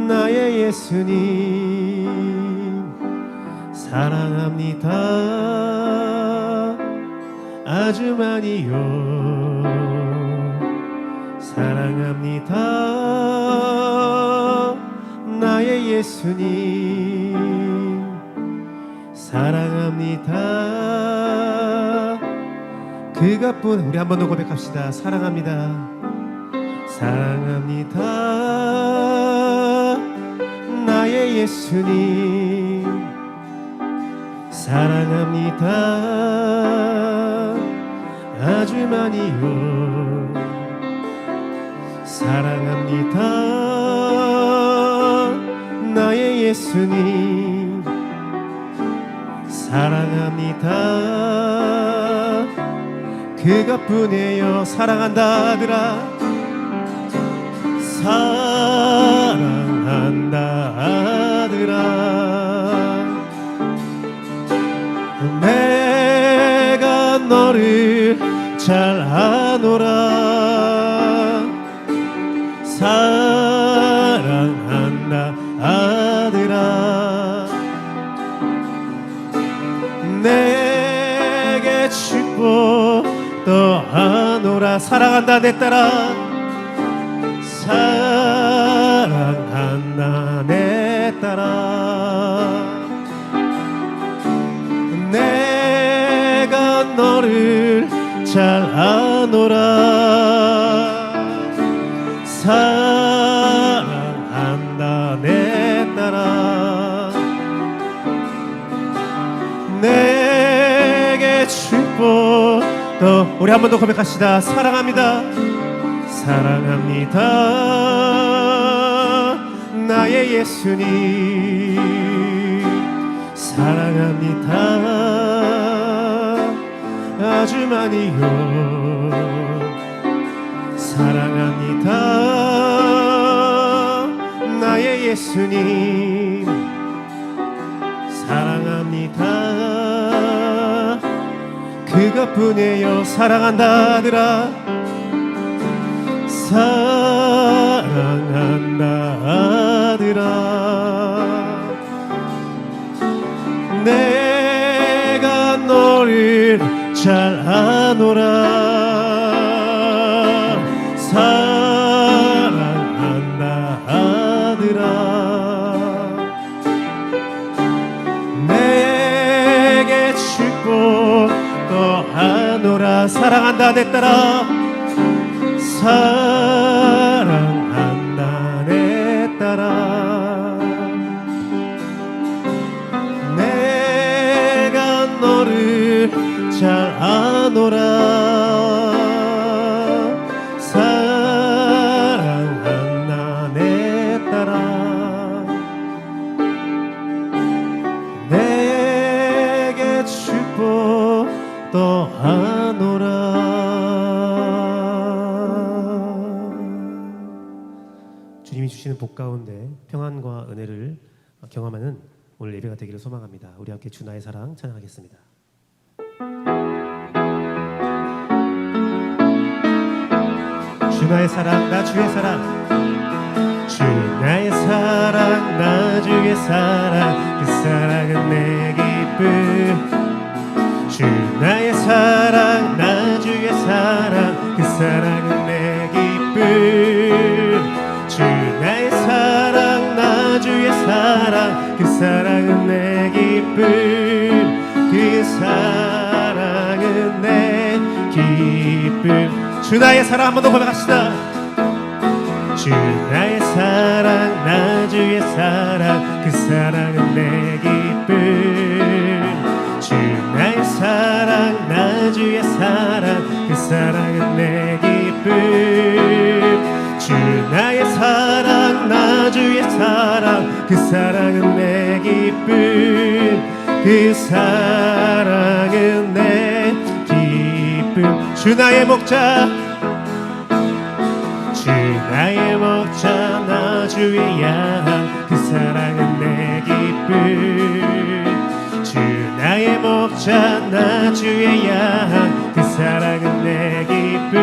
나의 예수님, 사랑합니다 아주 많이요. 사랑합니다 나의 예수님, 사랑합니다 그것뿐. 우리 한 번 더 고백합시다. 사랑합니다. 사랑합니다. 나의 예수님 사랑합니다. 아주 많이요. 사랑합니다. 나의 예수님 사랑합니다. 그것뿐이에요. 사랑한다 아들아. 사랑한다 아들아. 내가 너를 잘 아노라. 사랑한다 아들아. 내게 축복 더하노라. 사랑한다 내 딸아. 사랑한다 내 딸아. 내가 너를 잘 아노라. 사랑한다 내 딸아. 내게 축복 더. 우리 한 번 더 고백합시다. 사랑합니다. 사랑합니다. 나의 예수님 사랑합니다. 아주 많이요. 사랑합니다. 나의 예수님 사랑합니다. 그것뿐이에요. 사랑한다 아들아. 사랑한다 아들아. 내가 너를 잘 아노라. 사랑한다 아들아. 내게 축복 더하노라. 사랑한다 내 딸아. 사랑한다 내 딸아. 내가 너를 잘 아노라. 사랑한다 내 딸아. 내게 축복 더하노라. 주님이 주시는 복 가운데 평안과 은혜를 경험하는 오늘 예배가 되기를 소망합니다. 우리 함께 주 나의 사랑 찬양하겠습니다. 주 나의 사랑 나 주의 사랑. 주 나의 사랑 나 주의 사랑. 그 사랑은 내 기쁨. 주 나의 사랑 나 주의 사랑. 그 사랑은 내 기쁨. 주 나의 사랑 나 주의 사랑. 그 사랑은 내 기쁨. 그 사랑은 내 기쁨. 주 나의 사랑 한 번 더 고백합시다. 주 나의 사랑 나 주의 사랑. 그 사랑은 내 기쁨. 주 나의 사랑 나 주의 사랑. 그 사랑은 내 기쁨. 주 나의 사랑 나 주의 사랑. 그 사랑은 내 기쁨. 그 사랑은 내 기쁨. 주 나의 목자. 주 나의 목자 나 주의 양. 그 사랑은 내 기쁨. 주 나의 목자 나 주의 양. 그 사랑은 내 기쁨.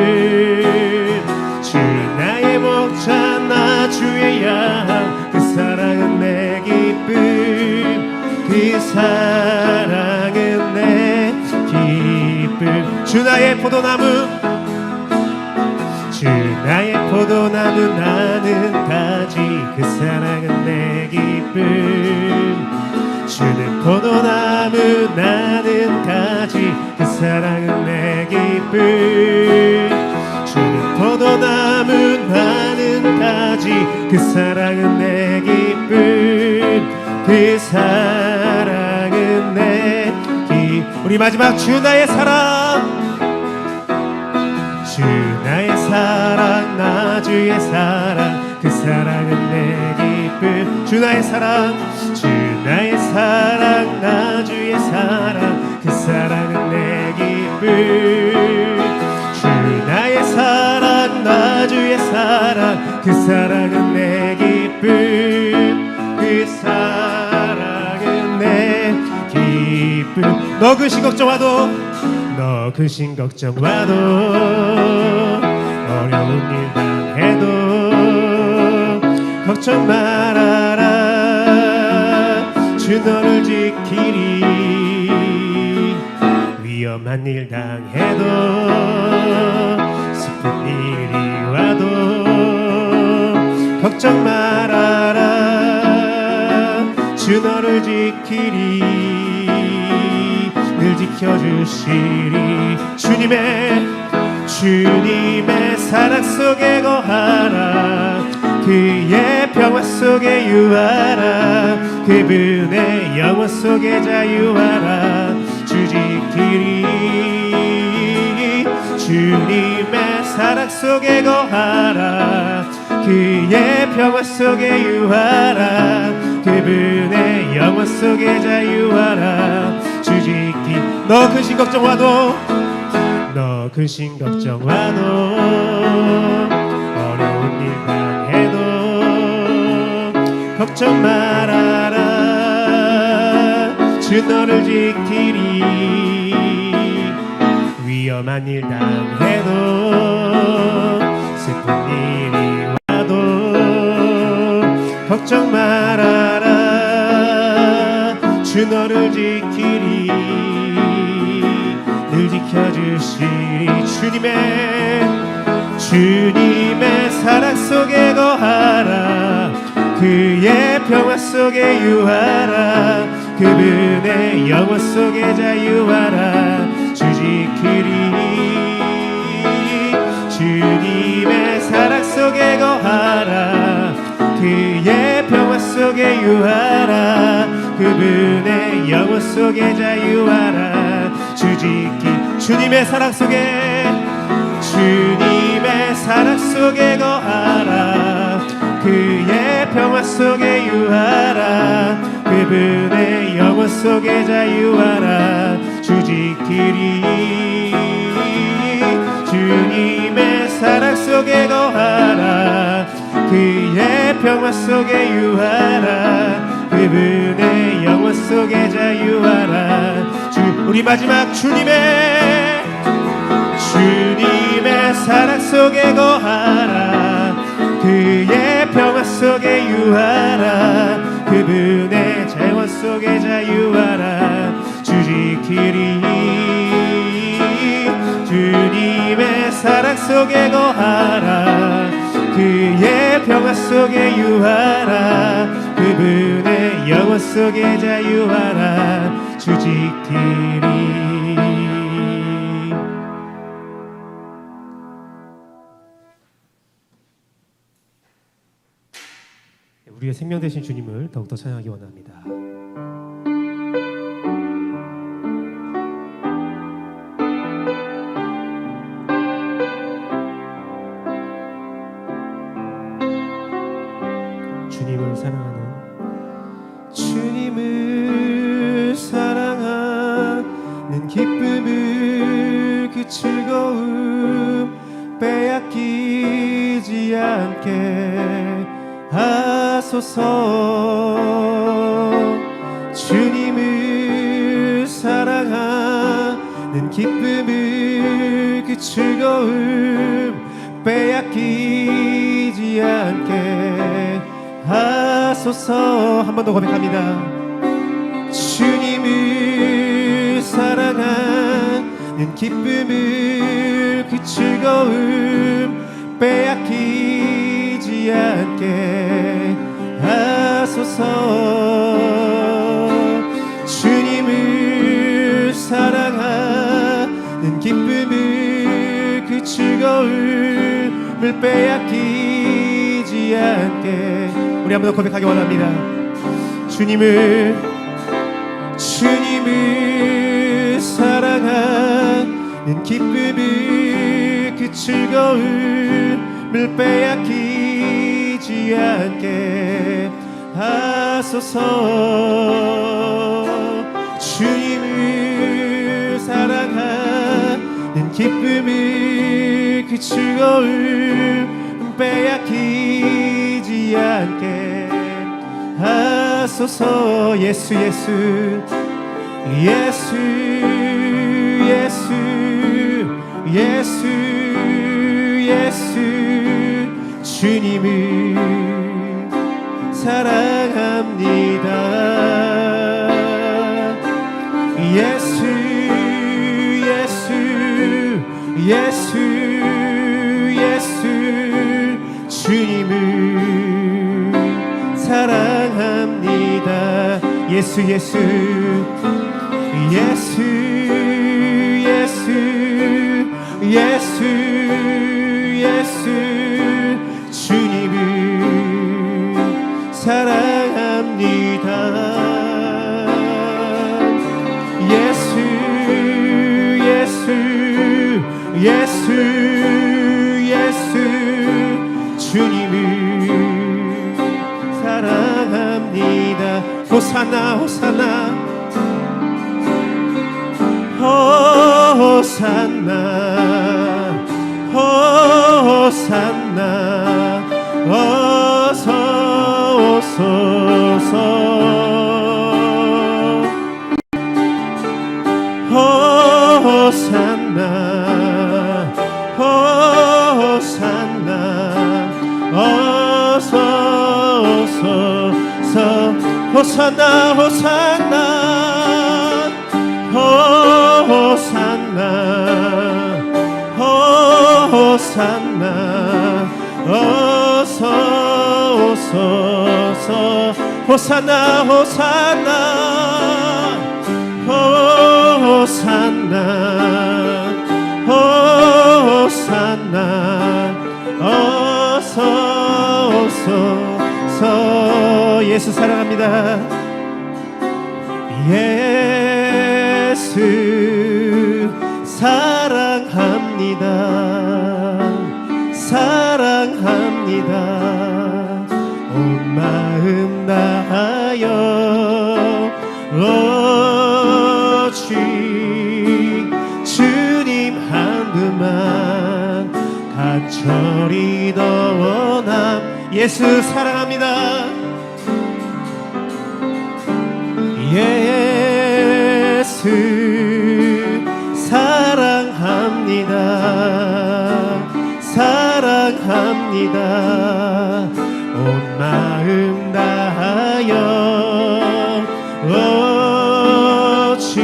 주 나의 목자 나 주의 양. 그 사랑은 내 기쁨. 그 사랑은 내 기쁨. 주 나의 포도나무. 주 나의 포도나무 나는 가지. 그 사랑은 내 기쁨. 주는 포도나무 나는 가지. 그 사랑은 내 기쁨. 그 사랑은 내 기쁨 그 사랑은 내 우리 마지막 주 나의 사랑 주 나의 사랑 나 주의 사랑 그 사랑은 내 기쁨 주 나의 사랑 주 나의 사랑 나 주의 사랑 그 사랑은 내 기쁨 주 나의 사랑 나 주의 사랑 그 사랑은 내 기쁨 그 사랑은 내 기쁨 너 근심 걱정 와도 너 근심 걱정 와도 어려운 일 당해도 걱정 말아라 주 너를 지키리 위험한 일 당해도 슬픈 일이 와도 걱정 말아라 주 너를 지키리 늘 지켜주시리 주님의 사랑 속에 거하라 그의 평화 속에 유하라 그분의 영원 속에 자유하라 주 지키리 주님의 사랑 속에 거하라 그의 평화 속에 유하라 그분의 영원 속에 자유하라 주 지키 너 근심 걱정 와도 너 근심 걱정 와도 어려운 일 당해도 걱정 말아라 주 너를 지키리 위험한 일 당해도 슬픈 일이 와도 걱정 말아라 주 너를 지키리 늘 지켜주시리 주님의 사랑 속에 거하라 그의 평화 속에 유하라 그분의 영원 속에 자유하라 주 지키리 주님의 사랑 속에 거하라 그의 평화 속에 유하라 그분의 영원 속에 자유하라 주 지키 주님의 사랑 속에 거하라 그의 평화 속에 유하라 그분의 영원 속에 자유하라 주 지키리 주님의 사랑 속에 거하라 그의 평화 속에 유하라 그분의 영원 속에 자유하라 우리 마지막 주님의 사랑 속에 거하라 그의 평화 속에 유하라 그분의 재원 속에 자유하라 주 지키리 주님의 사랑 속에 거하라 그의 평화 속에 유하라 그분의 영원 속에 자유하라 주 지키리 우리의 생명 되신 주님을 더욱더 찬양하기 원합니다. 주님을 사랑하는 기쁨을 그 즐거움 빼앗기지 않게 하소서. 주님을 사랑하는 기쁨을 그 즐거움 빼앗기지 않게 하소서. 한 번 더 고백합니다. 주님을 사랑하는 기쁨을 그 즐거움 빼앗기지 않게 하소서. 주님을 사랑하는 기쁨을 그 즐거움을 빼앗기지 않게. 우리 한번 더 고백하기 원합니다. 주님을 사랑하는 기쁨을, 그 즐거움을 빼앗기지 않게 하소서. 주님을 사랑하는 기쁨을, 그 즐거움 빼앗기지 않게 하소서. 예수 예수 예수 예수 예수 예수 주님을 사랑합니다. 예수 예수 예수 예수 주님을 사랑합니다. 예수 예수 예수 예수 예수 예수 주님을 사랑합니다. 예수 예수 예수 예수 주님을 사랑합니다. 호산나 호산나 호산나 호산나 어서 오소서. 호산나 호산나 어서 오소서. 호산나 호산나 호산나 호산나 어서 오소서. 호산나 호산나 호산나 호산나 어서 오소서. 예수 사랑합니다. 예수 사랑합니다. 사랑합니다. 온 마음 다하여 오직 주님 한분만 간절히 더 원함. 예수 사랑합니다. 예수 사랑합니다. 사랑합니다. 온 마음 다하여 오직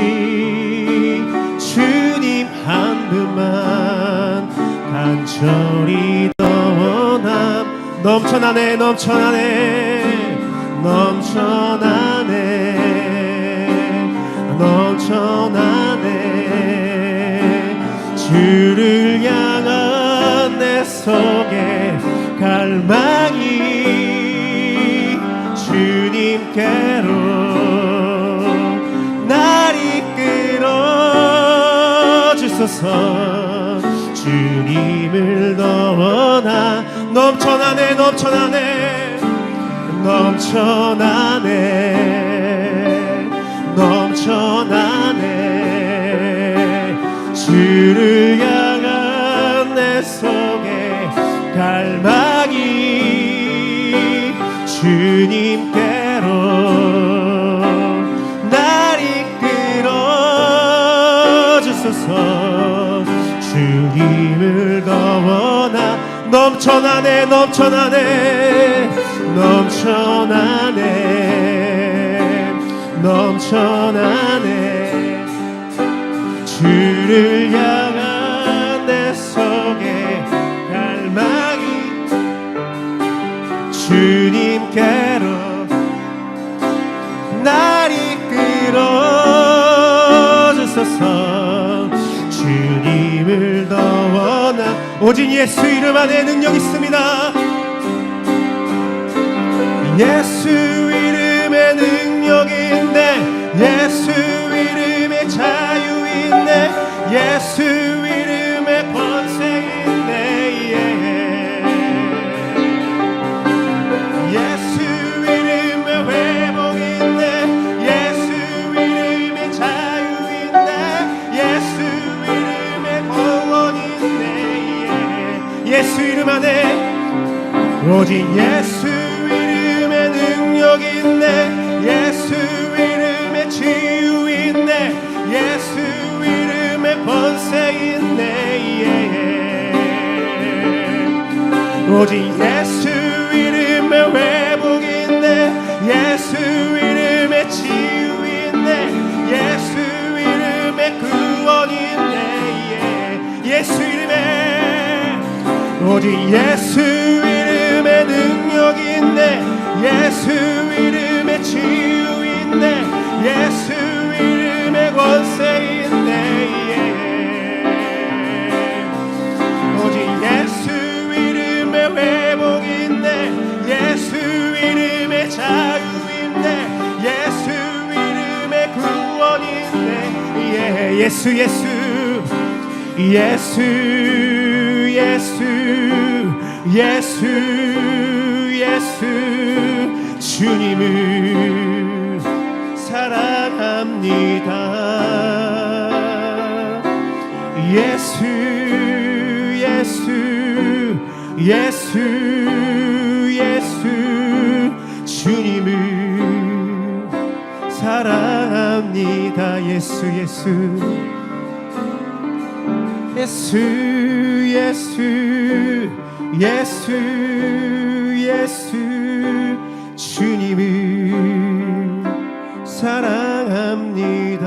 주님 한 분만 간절히 더 원함. 넘쳐나네 넘쳐나네 넘쳐나네 넘쳐나네. 주를 향한 내 속에 갈망이 주님께로 날 이끌어 주소서. 주님을 더 원하. 넘쳐나네 넘쳐나네 넘쳐나네 넘쳐나네. 주를 향한 내 속에 갈망이 주님께로 날 이끌어 주소서. 주님을 더 원하. 넘쳐나네 넘쳐나네 넘쳐나네 넘쳐나네. 주를 향한 내 속에 갈망이 주님께로 날 이끌어 주소서. 주님을 더 원하. 오직 예수 이름 안에 능력 있습니다. 예수 이름에 능력이 있네. 예수 이름에 자유 있네. 예수 이름에 번세 있네. 예수 이름에 회복 있네. 예수 이름에 자유 있네. 예수 이름에 구원 있네. 예수 이름 안에 오직 예수 이름에 능력이 있네. 예수 이름에 치유 있네. 예수 이름에 번세 있네. 오직 예수 이름에 회복 있네. 예수 이름에 치유 있네. 예수 이름에 구원 있네. 예수 이름에 오직 예수 이름에 능력이 있네. 예수 이름에 치유 있네. 예수 이름에 권세 있네. 오직 예수 이름에 회복 있네. 예수 이름에 자유 있네. 예수 이름에 구원 있네. 예수 예수 예수 예수 예수 예수 주님을 사랑합니다. 예수 예수 예수 예수 주님을 사랑합니다. 예수 예수 예수 예수 예수 예수 주님을 사랑합니다.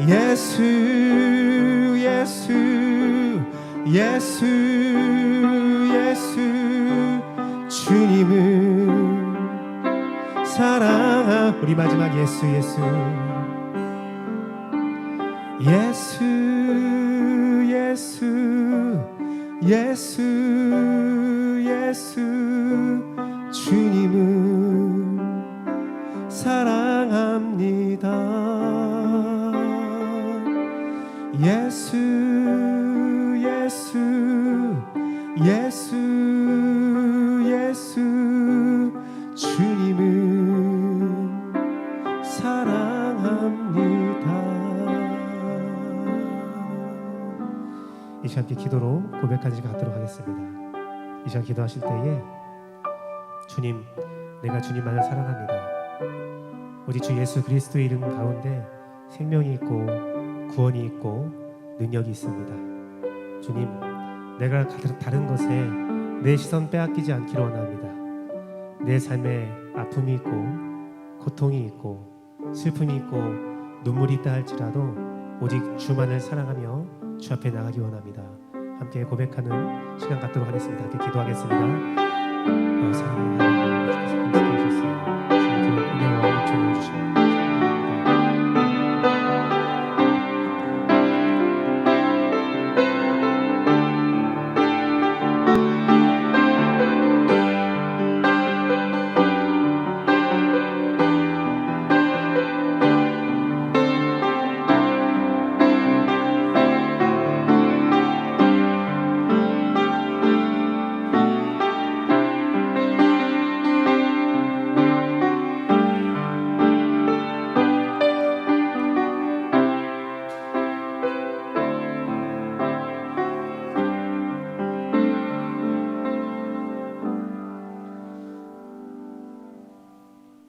예수 예수 예수 예수 주님을 사랑하 우리 마지막 예수 예수 예수 예수 예수 예수 주님을 사랑합니다. 예수 예수 예수 예수 주님을 사랑합니다. 이 시간 함께 기도로 고백까지 갖도록 하겠습니다. 이 시간 기도하실 때에 주님, 내가 주님만을 사랑합니다. 오직 주 예수 그리스도의 이름 가운데 생명이 있고 구원이 있고 능력이 있습니다. 주님, 내가 다른 것에 내 시선 빼앗기지 않기를 원합니다. 내 삶에 아픔이 있고 고통이 있고 슬픔이 있고 눈물이 있다 할지라도 오직 주만을 사랑하며 주 앞에 나가기 원합니다. 함께 고백하는 시간 갖도록 하겠습니다. 함께 기도하겠습니다. 사랑하는 하나님, 주께서 계셨어요. 주님의 은혜와 은총을 주시옵소서.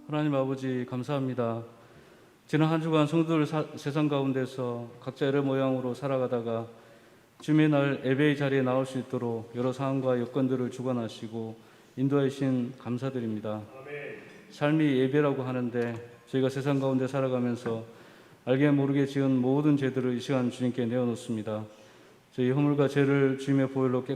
하나님 아버지 감사합니다. 지난 한 주간 성도들 세상 가운데서 각자 여러 모양으로 살아가다가 주님의 날 예배의 자리에 나올 수 있도록 여러 상황과 여건들을 주관하시고 인도해 주신 감사드립니다. 삶이 예배라고 하는데 저희가 세상 가운데 살아가면서 알게 모르게 지은 모든 죄들을 이 시간 주님께 내어놓습니다. 저희 허물과 죄를 주님의 보혈로